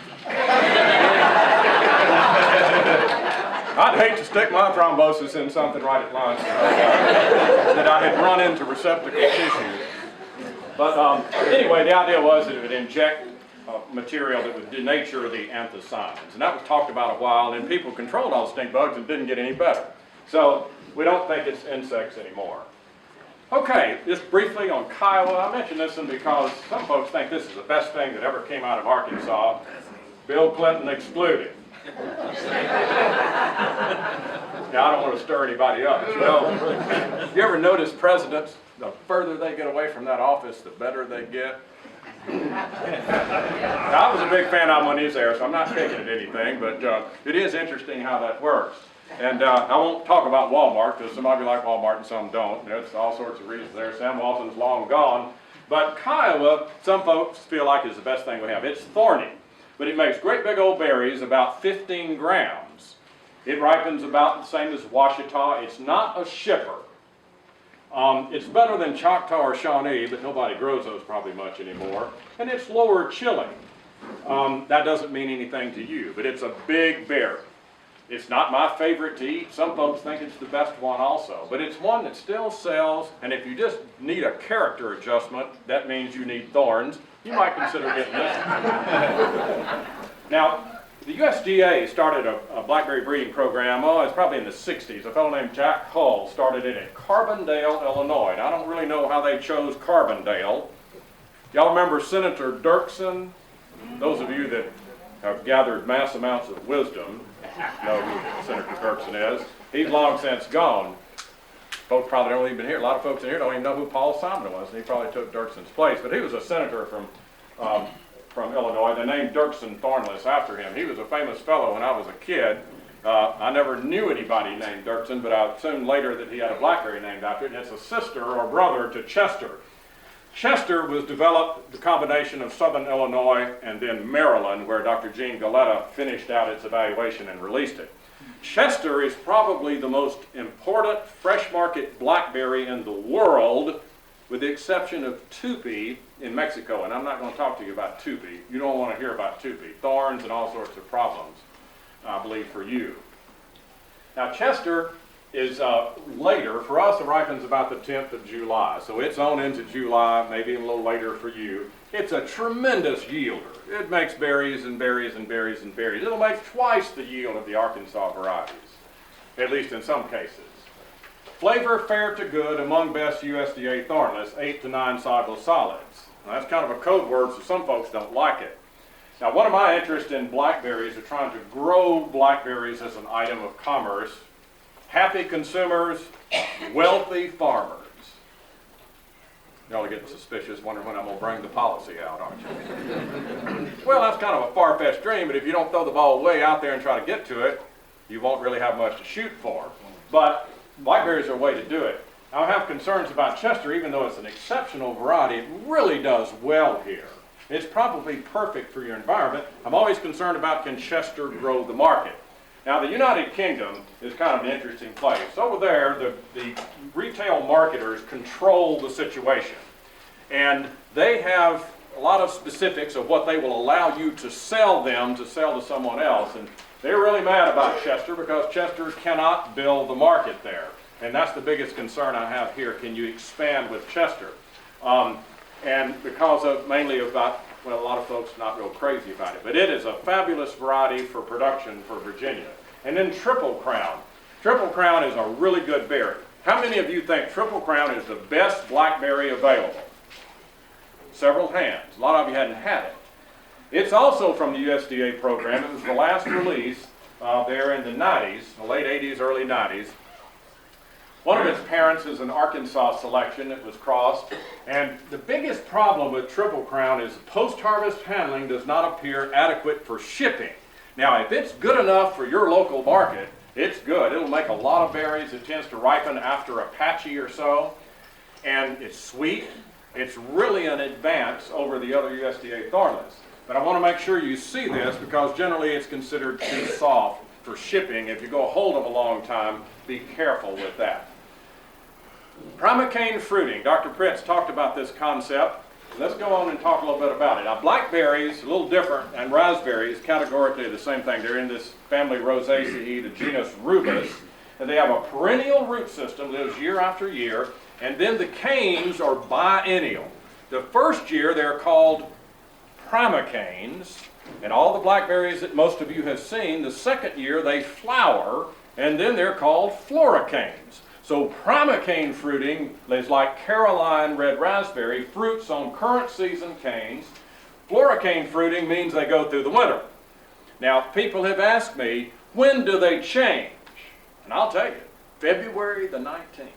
I'd hate to stick my thrombosis in something right at lunch that I had run into receptacle tissue. But anyway, the idea was that it would inject material that would denature the anthocyanins. And that was talked about a while, and people controlled all the stink bugs and didn't get any better. So we don't think it's insects anymore. Okay, just briefly on Kiowa. I mention this one because some folks think this is the best thing that ever came out of Arkansas, Bill Clinton excluded. Now, I don't want to stir anybody up. You ever notice presidents, the further they get away from that office, the better they get? Now, I was a big fan of him when he was there, so I'm not picking at anything, but it is interesting how that works. And I won't talk about Walmart, because some of you like Walmart and some don't. There's all sorts of reasons there. Sam Walton's long gone. But Kiowa, some folks feel like is the best thing we have. It's thorny, but it makes great big old berries, about 15 grams. It ripens about the same as Washita. It's not a shipper. It's better than Choctaw or Shawnee, but nobody grows those probably much anymore. And it's lower chilling. That doesn't mean anything to you, but it's a big berry. It's not my favorite to eat. Some folks think it's the best one also, but it's one that still sells, and if you just need a character adjustment, that means you need thorns. You might consider getting this one. Now, the USDA started a blackberry breeding program, it's probably in the 60s. A fellow named Jack Hull started it in Carbondale, Illinois. Now, I don't really know how they chose Carbondale. Y'all remember Senator Dirksen? Those of you that have gathered mass amounts of wisdom know who Senator Dirksen is. He's long since gone. Folks probably don't even hear. A lot of folks in here don't even know who Paul Simon was, and he probably took Dirksen's place. But he was a senator from Illinois. They named Dirksen Thornless after him. He was a famous fellow when I was a kid. I never knew anybody named Dirksen, but I assumed later that he had a blackberry named after it. And it's a sister or brother to Chester. Chester was developed the combination of southern Illinois and then Maryland, where Dr. Gene Galetta finished out its evaluation and released it. Chester is probably the most important fresh market blackberry in the world, with the exception of Tupi in Mexico. And I'm not going to talk to you about Tupi. You don't want to hear about Tupi. Thorns and all sorts of problems, I believe, for you. Now, Chester is later. For us, it ripens about the 10th of July. So it's on into July, maybe a little later for you. It's a tremendous yielder. It makes berries and berries and berries and berries. It'll make twice the yield of the Arkansas varieties, at least in some cases. Flavor fair to good, among best USDA thornless, 8 to 9 soluble solids. Now, that's kind of a code word, so some folks don't like it. Now, one of my interests in blackberries is trying to grow blackberries as an item of commerce. Happy consumers, wealthy farmers. Y'all are getting suspicious, wondering when I'm going to bring the policy out, aren't you? Well, that's kind of a far-fetched dream, but if you don't throw the ball way out there and try to get to it, you won't really have much to shoot for. But blackberries are a way to do it. I have concerns about Chester, even though it's an exceptional variety. It really does well here. It's probably perfect for your environment. I'm always concerned about, can Chester grow the market? Now, the United Kingdom is kind of an interesting place. Over there, the retail marketers control the situation. And they have a lot of specifics of what they will allow you to sell them to sell to someone else. And they're really mad about Chester because Chester cannot build the market there. And that's the biggest concern I have here. Can you expand with Chester? And because of mainly about well, a lot of folks not real crazy about it, but it is a fabulous variety for production for Virginia. And then Triple Crown. Triple Crown is a really good berry. How many of you think Triple Crown is the best blackberry available? Several hands. A lot of you hadn't had it. It's also from the USDA program. It was the last release there in the 90s, the late 80s, early 90s. One of its parents is an Arkansas selection that was crossed. And the biggest problem with Triple Crown is post-harvest handling does not appear adequate for shipping. Now, if it's good enough for your local market, it's good. It'll make a lot of berries. It tends to ripen after Apache or so. And it's sweet. It's really an advance over the other USDA thornless. But I want to make sure you see this because generally it's considered too soft for shipping. If you go hold them a long time, be careful with that. Primocane fruiting. Dr. Pritz talked about this concept. Let's go on and talk a little bit about it. Now, blackberries, a little different, and raspberries, categorically the same thing. They're in this family Rosaceae, the genus Rubus, and they have a perennial root system, lives year after year, and then the canes are biennial. The first year they're called primocanes, and all the blackberries that most of you have seen, the second year they flower, and then they're called floricanes. So primocane fruiting is like Caroline red raspberry, fruits on current season canes. Floricane fruiting means they go through the winter. Now, people have asked me, when do they change? And I'll tell you, February the 19th.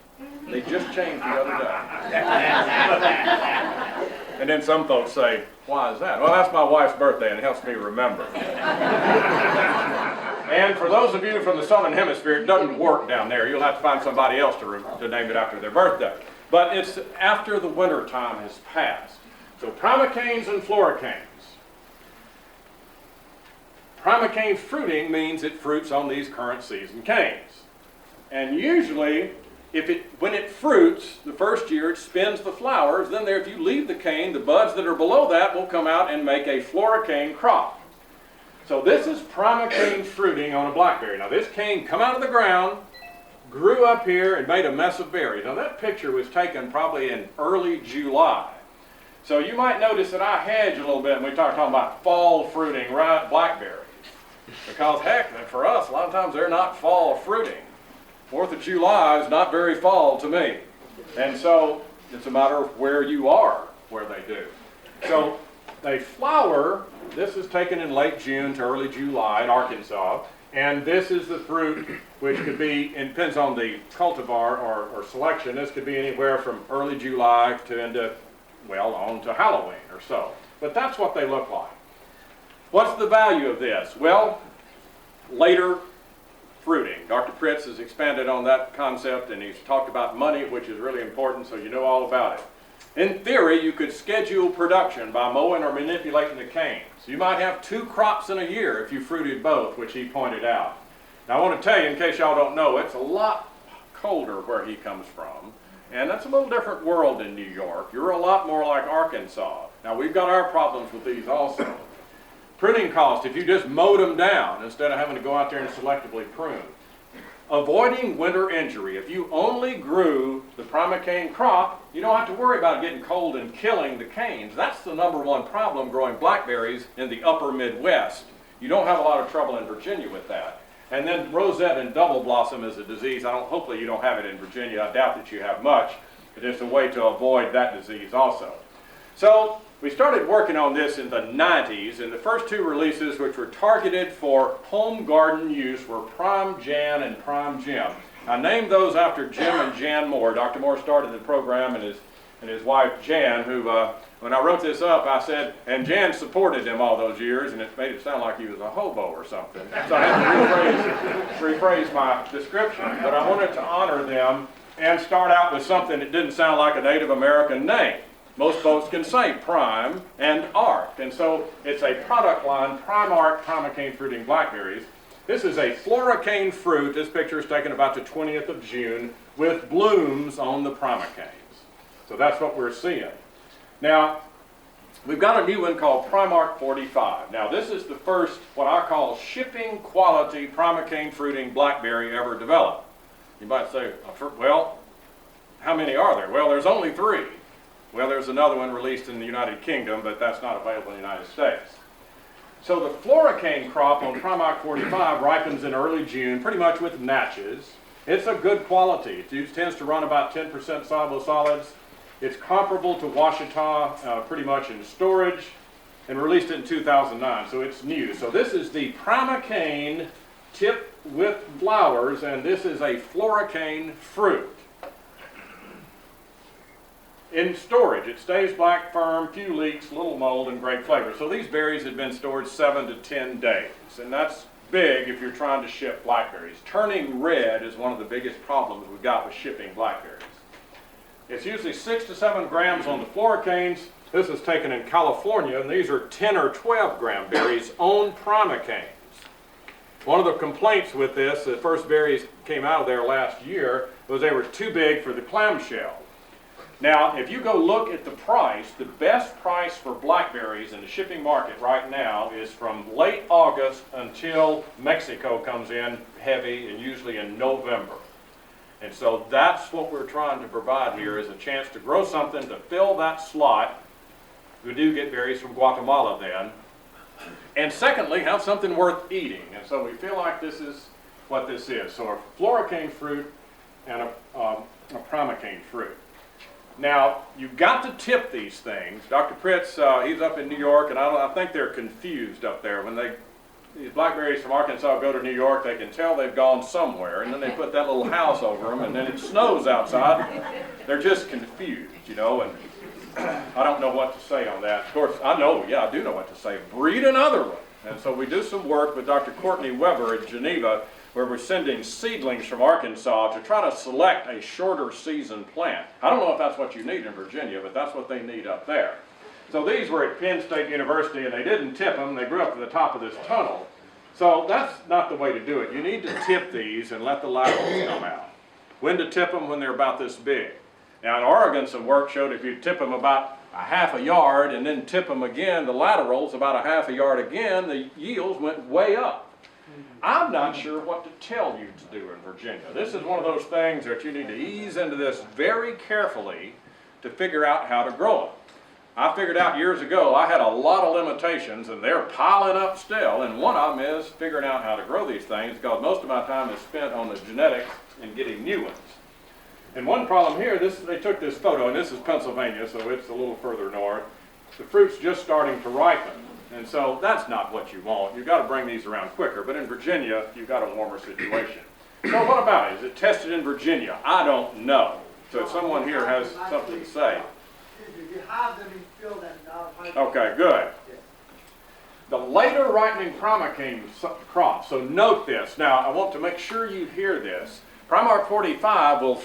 They just changed the other day. And then some folks say, why is that? Well, that's my wife's birthday and it helps me remember. And for those of you from the Southern Hemisphere, it doesn't work down there. You'll have to find somebody else to name it after their birthday. But it's after the winter time has passed. So primocanes and floricanes. Primocane fruiting means it fruits on these current season canes. And usually, when it fruits, the first year it spins the flowers, then if you leave the cane, the buds that are below that will come out and make a floricane crop. So this is primocane fruiting on a blackberry. Now this cane come out of the ground, grew up here, and made a mess of berries. Now that picture was taken probably in early July. So you might notice that I hedge a little bit when we start talking about fall fruiting blackberries. Because heck, for us, a lot of times they're not fall fruiting. 4th of July is not very fall to me. And so it's a matter of where you are, where they do. So they flower. This is taken in late June to early July in Arkansas. And this is the fruit, which could be, it depends on the cultivar or selection, this could be anywhere from early July to into, well, on to Halloween or so. But that's what they look like. What's the value of this? Well, later fruiting. Dr. Pritz has expanded on that concept and he's talked about money, which is really important, so you know all about it. In theory, you could schedule production by mowing or manipulating the canes. You might have 2 crops in a year if you fruited both, which he pointed out. Now I want to tell you, in case y'all don't know, it's a lot colder where he comes from, and that's a little different world than New York. You're a lot more like Arkansas. Now we've got our problems with these also. Pruning cost, if you just mowed them down instead of having to go out there and selectively prune. Avoiding winter injury. If you only grew the primocane crop, you don't have to worry about it getting cold and killing the canes. That's the #1 problem growing blackberries in the upper Midwest. You don't have a lot of trouble in Virginia with that. And then rosette and double blossom is a disease. Hopefully you don't have it in Virginia. I doubt that you have much. But it's a way to avoid that disease also. So we started working on this in the 90s, and the first 2 releases, which were targeted for home garden use, were Prime Jan and Prime Jim. I named those after Jim and Jan Moore. Dr. Moore started the program, and his wife Jan, who, when I wrote this up, I said, and Jan supported him all those years, and it made it sound like he was a hobo or something. So I had to rephrase my description. But I wanted to honor them and start out with something that didn't sound like a Native American name. Most folks can say Prime and Arc, and so it's a product line, Primarch primocane fruiting blackberries. This is a floricane fruit. This picture is taken about the 20th of June with blooms on the primocanes. So that's what we're seeing. Now, we've got a new one called Primarch 45. Now, this is the first, what I call shipping quality primocane fruiting blackberry ever developed. You might say, well, how many are there? Well, there's only 3. Well, there's another one released in the United Kingdom, but that's not available in the United States. So the floricane crop on Primarch 45 ripens in early June, pretty much with Natchez. It's a good quality. It tends to run about 10% soluble solids. It's comparable to Washita, pretty much in storage, and released it in 2009, so it's new. So this is the Primacane tipped with flowers, and this is a floricane fruit. In storage, it stays black, firm, few leaks, little mold, and great flavor. So these berries had been stored 7 to 10 days, and that's big if you're trying to ship blackberries. Turning red is one of the biggest problems we've got with shipping blackberries. It's usually 6 to 7 grams on the floricanes. This is taken in California, and these are 10 or 12 gram berries on Primacanes. One of the complaints with this, the first berries came out of there last year, was they were too big for the clamshell. Now, if you go look at the price, the best price for blackberries in the shipping market right now is from late August until Mexico comes in heavy, and usually in November. And so that's what we're trying to provide here, is a chance to grow something to fill that slot. We do get berries from Guatemala then. And secondly, have something worth eating. And so we feel like this is what this is. So a floricane fruit and a primacane fruit. Now, you've got to tip these things. Dr. Pritz, he's up in New York, and I think they're confused up there. When these blackberries from Arkansas go to New York, they can tell they've gone somewhere, and then they put that little house over them, and then it snows outside. They're just confused, you know, and I don't know what to say on that. Of course, I do know what to say. Breed another one. And so we do some work with Dr. Courtney Weber at Geneva, where we're sending seedlings from Arkansas to try to select a shorter season plant. I don't know if that's what you need in Virginia, but that's what they need up there. So these were at Penn State University, and they didn't tip them. They grew up at the top of this tunnel. So that's not the way to do it. You need to tip these and let the laterals come out. When to tip them? When they're about this big. Now in Oregon, some work showed if you tip them about a half a yard and then tip them again, the laterals about a half a yard again, the yields went way up. I'm not sure what to tell you to do in Virginia. This is one of those things that you need to ease into this very carefully to figure out how to grow them. I figured out years ago I had a lot of limitations, and they're piling up still, and one of them is figuring out how to grow these things, because most of my time is spent on the genetics and getting new ones. And one problem here, they took this photo, and this is Pennsylvania, so it's a little further north. The fruit's just starting to ripen, and so that's not what you want. You've got to bring these around quicker, but in Virginia, you've got a warmer situation. So what about it? Is it tested in Virginia? I don't know. So if someone here has something to say. If you have them in field and Okay, good. The later ripening primacane crop, so note this. Now, I want to make sure you hear this. Primarch 45 will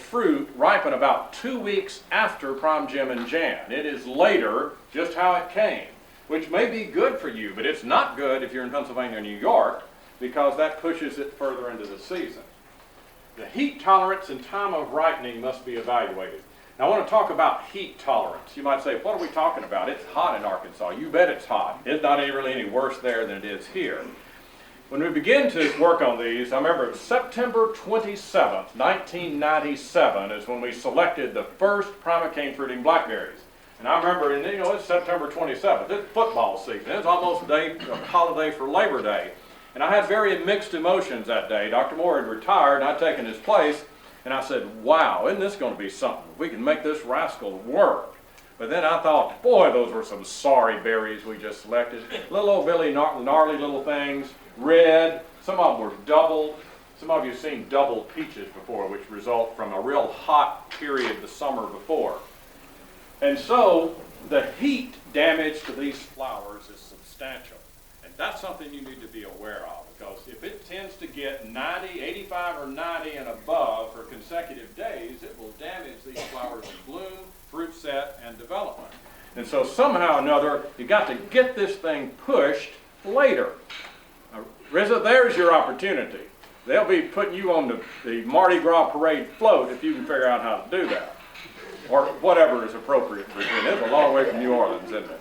ripen about 2 weeks after Prime Gem and Jan. It is later, just how it came, which may be good for you, but it's not good if you're in Pennsylvania or New York, because that pushes it further into the season. The heat tolerance and time of ripening must be evaluated. Now I want to talk about heat tolerance. You might say, what are we talking about? It's hot in Arkansas. You bet it's hot. It's not really any worse there than it is here. When we begin to work on these, I remember it was September 27th, 1997 is when we selected the first primacane fruiting blackberries. And I remember, and you know, it's September 27th. It's football season. It's almost a holiday for Labor Day. And I had very mixed emotions that day. Dr. Moore had retired, and I'd taken his place. And I said, wow, isn't this going to be something? We can make this rascal work. But then I thought, boy, those were some sorry berries we just selected. Little old Billy, gnarly little things, red. Some of them were doubled. Some of you have seen doubled peaches before, which result from a real hot period the summer before. And so the heat damage to these flowers is substantial. And that's something you need to be aware of, because if it tends to get 90, 85 or 90 and above for consecutive days, it will damage these flowers in bloom, fruit set, and development. And so somehow or another, you got to get this thing pushed later. Now, there's your opportunity. They'll be putting you on the Mardi Gras parade float if you can figure out how to do that. Or whatever is appropriate for you. It's a long way from New Orleans, isn't it?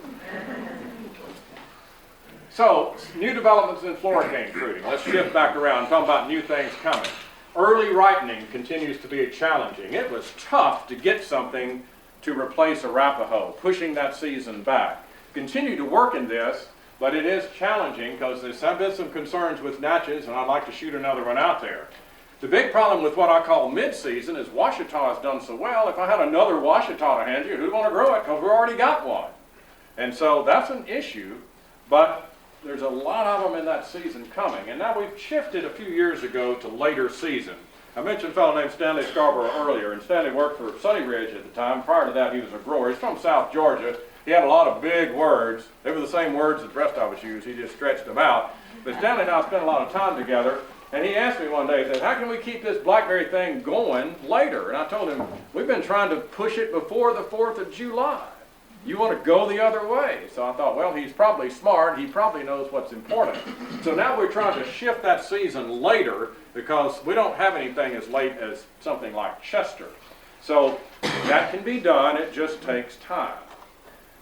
So, new developments in floricane fruiting. Let's shift back around and talk about new things coming. Early ripening continues to be challenging. It was tough to get something to replace Arapaho, pushing that season back. Continue to work in this, but it is challenging because there's been some concerns with Natchez, and I'd like to shoot another one out there. The big problem with what I call mid-season is Washita has done so well. If I had another Washita to hand you, who'd want to grow it? Because we already got one. And so that's an issue, but there's a lot of them in that season coming. And now we've shifted a few years ago to later season. I mentioned a fellow named Stanley Scarborough earlier, and Stanley worked for Sunny Ridge at the time. Prior to that, he was a grower. He's from South Georgia. He had a lot of big words. They were the same words that the rest of us used. He just stretched them out. But Stanley and I spent a lot of time together, and he asked me one day, he said, how can we keep this Blackberry thing going later? And I told him, we've been trying to push it before the 4th of July. You want to go the other way. So I thought, well, he's probably smart. He probably knows what's important. So now we're trying to shift that season later because we don't have anything as late as something like Chester. So that can be done. It just takes time.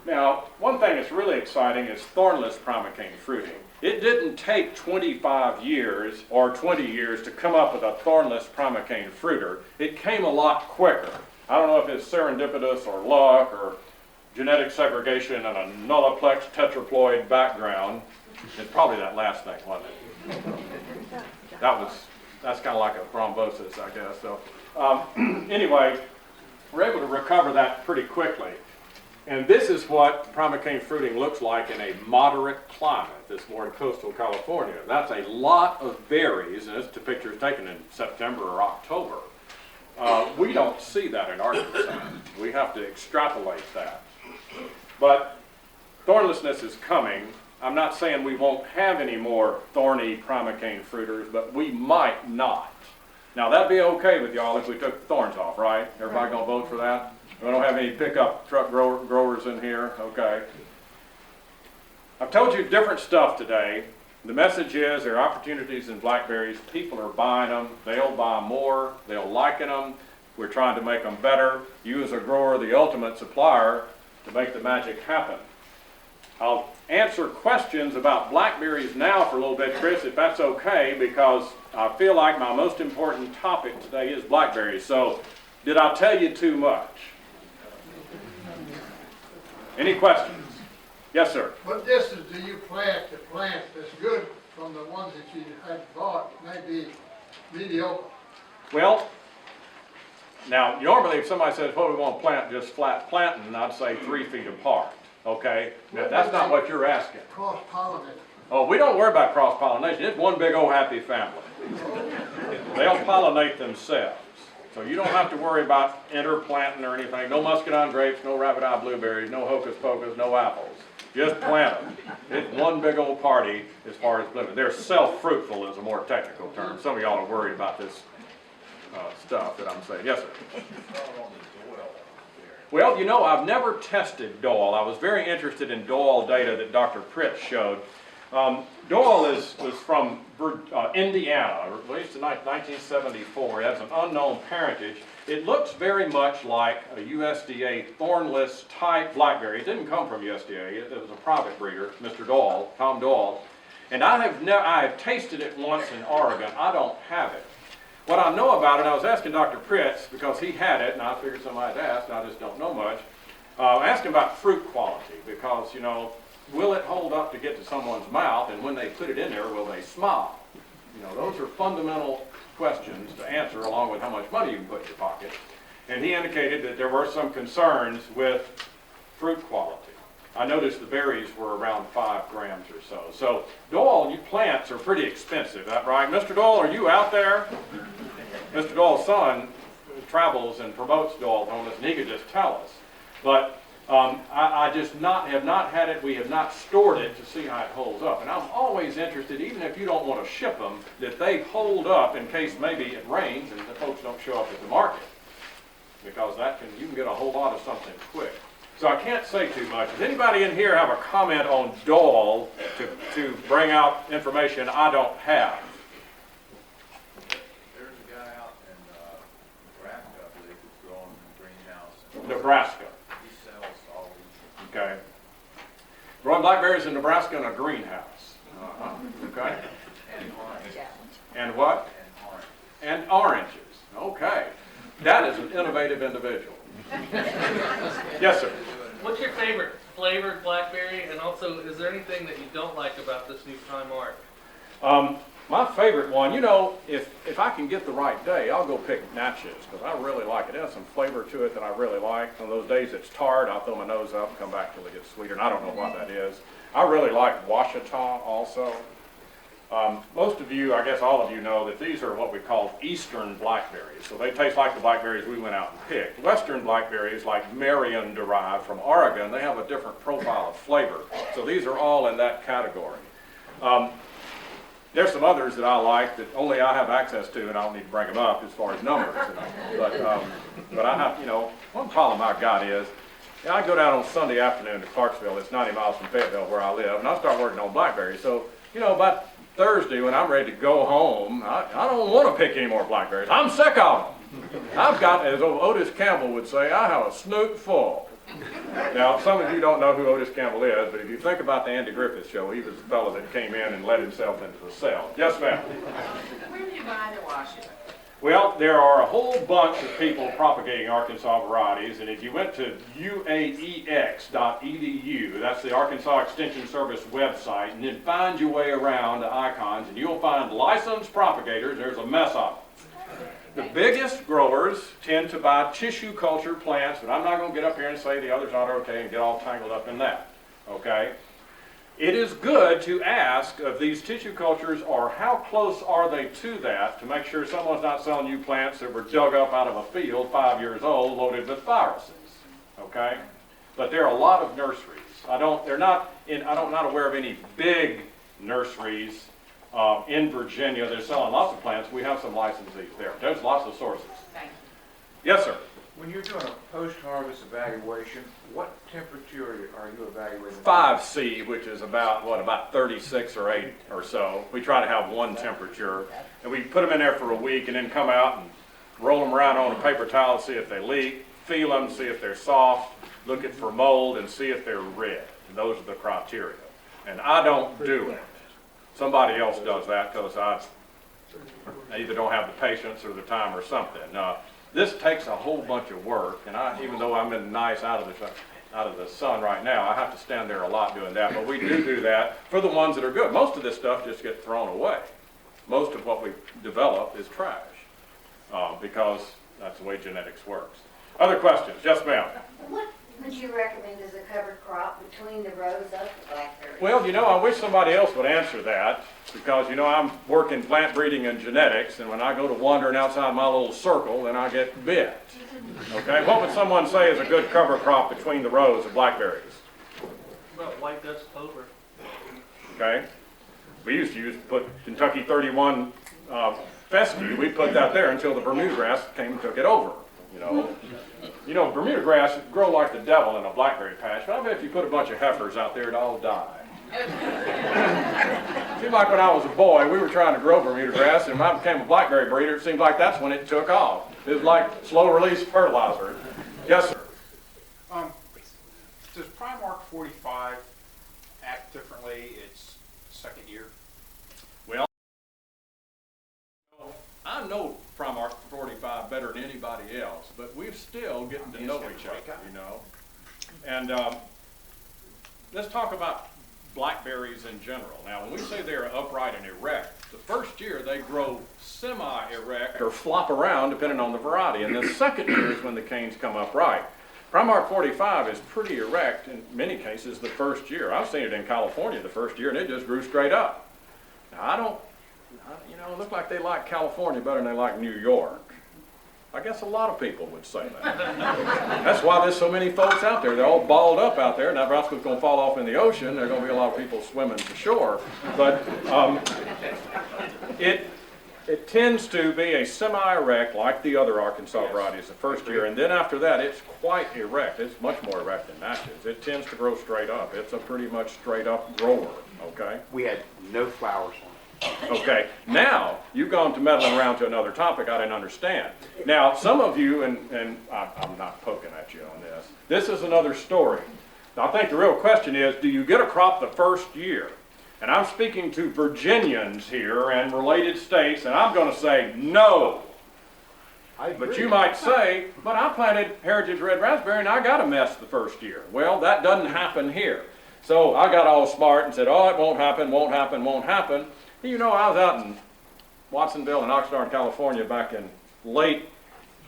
Now, one thing that's really exciting is thornless primocane fruiting. It didn't take 25 years or 20 years to come up with a thornless primocane fruiter. It came a lot quicker. I don't know if it's serendipitous or luck or genetic segregation and a nulliplex tetraploid background. It's probably that last thing, wasn't it? That's kind of like a thrombosis, I guess. So anyway, we're able to recover that pretty quickly. And this is what primocane fruiting looks like in a moderate climate, this more in coastal California. That's a lot of berries, and this picture is taken in September or October. We don't see that in Arkansas. We have to extrapolate that. But thornlessness is coming. I'm not saying we won't have any more thorny primocane fruiters, but we might not. Now that'd be okay with y'all if we took the thorns off, right? Everybody gonna vote for that? We don't have any pickup truck growers in here, okay? I've told you different stuff today. The message is there are opportunities in blackberries. People are buying them. They'll buy more. They'll liking them. We're trying to make them better. You as a grower, the ultimate supplier to make the magic happen. I'll answer questions about blackberries now for a little bit, Chris, if that's okay, because I feel like my most important topic today is blackberries. So did I tell you too much? Any questions? Yes, sir. What distance do you plant to plant that's good from the ones that you had bought? Maybe mediocre. Well, now normally if somebody says, well, we want to plant just flat planting, I'd say 3 feet apart. Okay? Now, that's not what you're asking. Cross-pollinate. Oh, we don't worry about cross-pollination. It's one big old happy family. They'll pollinate themselves. So you don't have to worry about interplanting or anything. No muscadine grapes, no rabbit eye blueberries, no hocus pocus, no apples. Just plant them. It's one big old party as far as blooming. They're self-fruitful is a more technical term. Some of y'all are worried about this stuff that I'm saying. Yes, sir. Well, you know, I've never tested Doyle. I was very interested in Doyle data that Dr. Pritz showed. Doyle was from Indiana, released in 1974. It has an unknown parentage. It looks very much like a USDA thornless type blackberry. It didn't come from USDA. It was a private breeder, Mr. Doyle, Tom Doyle. And I have tasted it once in Oregon. I don't have it. What I know about it, I was asking Dr. Pritz, because he had it, and I figured somebody had asked, and I just don't know much. I asked him about fruit quality, because, you know, will it hold up to get to someone's mouth, and when they put it in there, will they smile? You know, those are fundamental questions to answer, along with how much money you can put in your pocket. And he indicated that there were some concerns with fruit quality. I noticed the berries were around 5 grams or so. So, Doyle, you plants are pretty expensive, is that right? Mr. Doyle, are you out there? Mr. Doyle's son travels and promotes Doyle on us, and he could just tell us. But I just have not had it, we have not stored it to see how it holds up. And I'm always interested, even if you don't want to ship them, that they hold up in case maybe it rains and the folks don't show up at the market. Because you can get a whole lot of something quick. So I can't say too much. Does anybody in here have a comment on Doyle to bring out information I don't have? There's a guy out in Nebraska, I believe, who's growing in a greenhouse. Nebraska. He sells all these. Okay. Growing blackberries in Nebraska in a greenhouse. Okay. And orange. And what? And orange. And oranges. Okay. That is an innovative individual. Yes, sir. What's your favorite flavored blackberry, and also is there anything that you don't like about this new Primarch? My favorite one, you know, if I can get the right day, I'll go pick Natchez, because I really like it. It has some flavor to it that I really like. On those days it's tart, I'll throw my nose up and come back till it gets sweeter, and I don't know what that is. I really like Washita also. Most of you, I guess all of you know that these are what we call eastern blackberries. So they taste like the blackberries we went out and picked. Western blackberries, like Marion derived from Oregon, they have a different profile of flavor. So these are all in that category. There's some others that I like that only I have access to, and I don't need to bring them up as far as numbers. But I have, you know, one problem I've got is, I go down on Sunday afternoon to Clarksville. It's 90 miles from Fayetteville where I live, and I start working on blackberries. So, you know, about Thursday when I'm ready to go home, I don't want to pick any more blackberries. I'm sick of them. I've got, as Otis Campbell would say, I have a snoot full. Now, some of you don't know who Otis Campbell is, but if you think about the Andy Griffith Show, he was the fellow that came in and let himself into the cell. Yes, ma'am? Where do you buy the Washita? Well, there are a whole bunch of people propagating Arkansas varieties, and if you went to uaex.edu, that's the Arkansas Extension Service website, and then find your way around to icons, and you'll find licensed propagators. There's a mess of them. The biggest growers tend to buy tissue culture plants, but I'm not going to get up here and say the others aren't okay and get all tangled up in that, okay? It is good to ask of these tissue cultures, or how close are they to that, to make sure someone's not selling you plants that were dug up out of a field 5 years old loaded with viruses, okay? But there are a lot of nurseries. I'm not aware of any big nurseries in Virginia. They're selling lots of plants. We have some licensees there. There's lots of sources. Thank you. Yes, sir. When you're doing a post-harvest evaluation, what temperature are you evaluating? 5C, which is about 36 or 8 or so. We try to have one temperature, and we put them in there for a week and then come out and roll them around on a paper towel to see if they leak, feel them, see if they're soft, look at for mold, and see if they're red. And those are the criteria. And I don't do it. Somebody else does that because I either don't have the patience or the time or something. This takes a whole bunch of work, and even though I'm in nice out of the sun right now, I have to stand there a lot doing that. But we do that for the ones that are good. Most of this stuff just gets thrown away. Most of what we develop is trash because that's the way genetics works. Other questions? Yes, ma'am. What would you recommend as a cover crop between the rows of the blackberries? Well, you know, I wish somebody else would answer that because, you know, I'm working plant breeding and genetics, and when I go to wandering outside my little circle, then I get bit. Okay, what would someone say is a good cover crop between the rows of blackberries? About white Dutch clover. Okay, we used to put Kentucky 31 fescue. We put that there until the Bermuda grass came and took it over. You know, Bermuda grass grow like the devil in a blackberry patch, but I bet if you put a bunch of heifers out there, it'd all die. Seemed like when I was a boy, we were trying to grow Bermuda grass, and when I became a blackberry breeder, it seemed like that's when it took off. It was like slow-release fertilizer. Yes, sir. Does Primarch 45 act differently its second year? Well, I know Primarch 45 better than anybody else, but we're still getting to know each other, you know. And let's talk about blackberries in general. Now, when we say they're upright and erect, the first year they grow semi-erect or flop around depending on the variety. And the second year is when the canes come upright. Primarch 45 is pretty erect in many cases the first year. I've seen it in California the first year and it just grew straight up. Now, it looked like they like California better than they like New York. I guess a lot of people would say that. That's why there's so many folks out there. They're all balled up out there. Now, Nebraska's going to fall off in the ocean. There are going to be a lot of people swimming to shore. But it tends to be a semi-erect, like the other Arkansas varieties the first year. And then after that, it's quite erect. It's much more erect than Natchez. It tends to grow straight up. It's a pretty much straight up grower, okay? We had no flowers on it. Okay, now you've gone to meddling around to another topic I didn't understand. Now, some of you, and I'm not poking at you on this, this is another story. Now, I think the real question is, do you get a crop the first year? And I'm speaking to Virginians here and related states, and I'm going to say no. But you might say, but I planted Heritage Red Raspberry and I got a mess the first year. Well, that doesn't happen here. So I got all smart and said, oh, it won't happen, won't happen, won't happen. You know, I was out in Watsonville and Oxnard, California back in late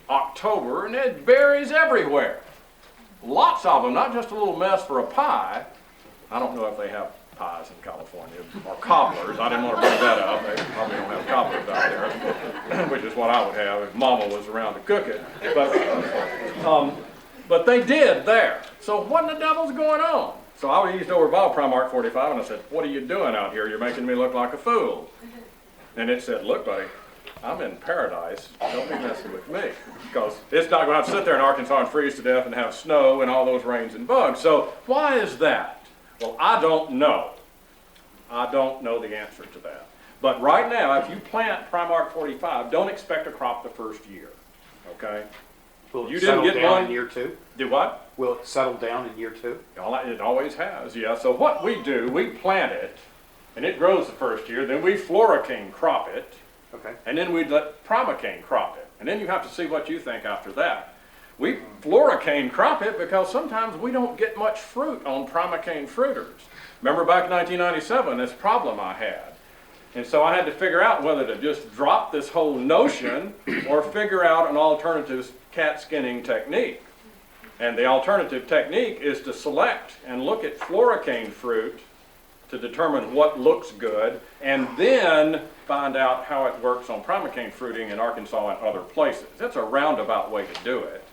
October, and there's berries everywhere. Lots of them, not just a little mess for a pie. I don't know if they have pies in California, or cobblers. I didn't want to bring that up. They probably don't have cobblers out there, which is what I would have if Mama was around to cook it. But they did there. So what in the devil's going on? So I used over by Primarch 45 and I said, what are you doing out here? You're making me look like a fool. And it said, look, buddy, I'm in paradise. Don't be messing with me. Because it's not going to have to sit there in Arkansas and freeze to death and have snow and all those rains and bugs. So why is that? Well, I don't know. I don't know the answer to that. But right now, if you plant Primarch 45, don't expect a crop the first year. Okay? Will You it didn't settle get down one- in year 2? Do what? Will it settle down in year 2? It always has, yeah. So what we do, we plant it, and it grows the first year. Then we floricane crop it, Okay. and then we let primocane crop it. And then you have to see what you think after that. We floricane crop it because sometimes we don't get much fruit on primocane fruiters. Remember back in 1997, this problem I had. And so I had to figure out whether to just drop this whole notion or figure out an alternative cat skinning technique. And the alternative technique is to select and look at floricane fruit to determine what looks good, and then find out how it works on primocane fruiting in Arkansas and other places. It's a roundabout way to do it,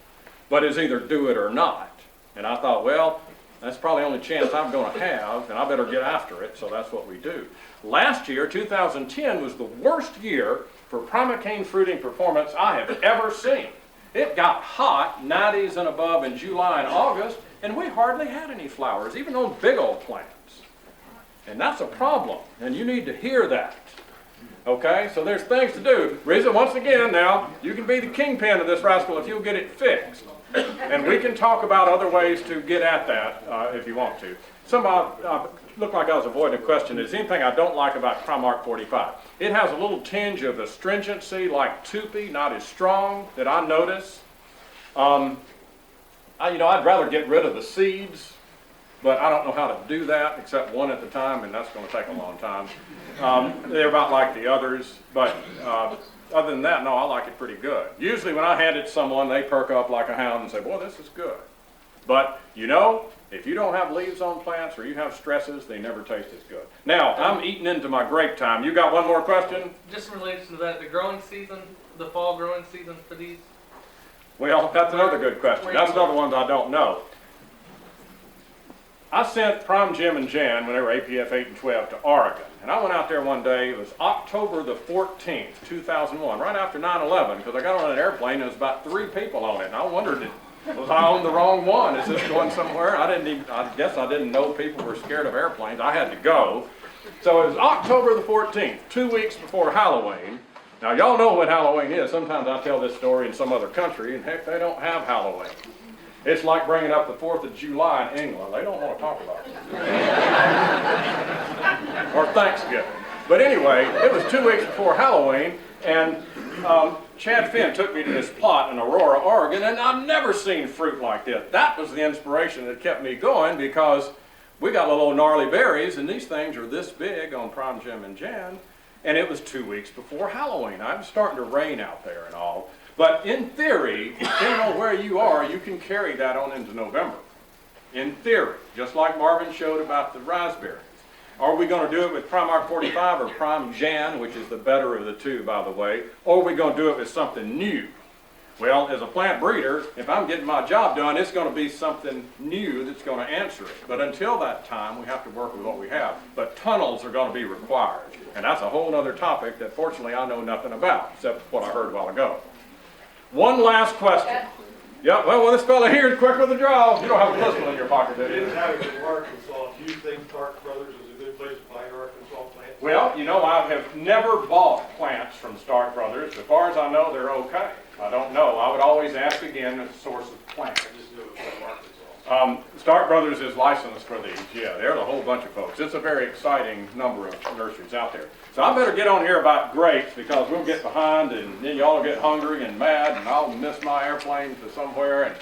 but it's either do it or not. And I thought, well, that's probably the only chance I'm going to have, and I better get after it, so that's what we do. Last year, 2010, was the worst year for primocane fruiting performance I have ever seen. It got hot, 90s and above in July and August, and we hardly had any flowers, even on big old plants. And that's a problem, and you need to hear that. Okay, so there's things to do. Reza, once again now, you can be the kingpin of this rascal if you'll get it fixed. And we can talk about other ways to get at that if you want to. Looked like I was avoiding a question. Is anything I don't like about Primarch 45? It has a little tinge of astringency like Tupi, not as strong, that I notice. I'd rather get rid of the seeds, but I don't know how to do that except one at a time, and that's going to take a long time. They're about like the others, but other than that, no, I like it pretty good. Usually when I hand it to someone, they perk up like a hound and say, boy, this is good. But, if you don't have leaves on plants or you have stresses, they never taste as good. Now, I'm eating into my grape time. You got one more question? Just in relation to that, the growing season, the fall growing season for these? Well, that's another good question. That's another one that I don't know. I sent Prime Jim and Jan, when they were APF 8 and 12, to Oregon. And I went out there one day, it was October the 14th, 2001, right after 9/11, because I got on an airplane, and there was about 3 people on it. And I wondered, was I on the wrong one? Is this going somewhere? I guess I didn't know people were scared of airplanes. I had to go. So it was October the 14th, 2 weeks before Halloween. Now, y'all know what Halloween is. Sometimes I tell this story in some other country, and heck, they don't have Halloween. It's like bringing up the 4th of July in England. They don't want to talk about it. Or Thanksgiving. But anyway, it was 2 weeks before Halloween, and Chad Finn took me to this plot in Aurora, Oregon, and I've never seen fruit like this. That was the inspiration that kept me going, because we got little gnarly berries, and these things are this big on Prime Jim and Jan, and it was 2 weeks before Halloween. I was starting to rain out there and all. But in theory, depending on where you are, you can carry that on into November. In theory, just like Marvin showed about the raspberries. Are we going to do it with Primarch 45 or Prime Jan, which is the better of the two, by the way, or are we going to do it with something new? Well, as a plant breeder, if I'm getting my job done, it's going to be something new that's going to answer it. But until that time, we have to work with what we have. But tunnels are going to be required. And that's a whole other topic that fortunately I know nothing about, except what I heard a while ago. One last question. Yeah, well, this fella here is quick with the draw. You don't have a pistol in your pocket, do you? Arkansas, do you think Stark Brothers is a good place to buy Arkansas plants? Well, I have never bought plants from Stark Brothers. As far as I know, they're okay. I don't know. I would always ask again as a source of plants. I just knew it was from Arkansas. Stark Brothers is licensed for these, yeah, they're a whole bunch of folks. It's a very exciting number of nurseries out there. So I better get on here about grapes because we'll get behind and then y'all will get hungry and mad and I'll miss my airplane to somewhere and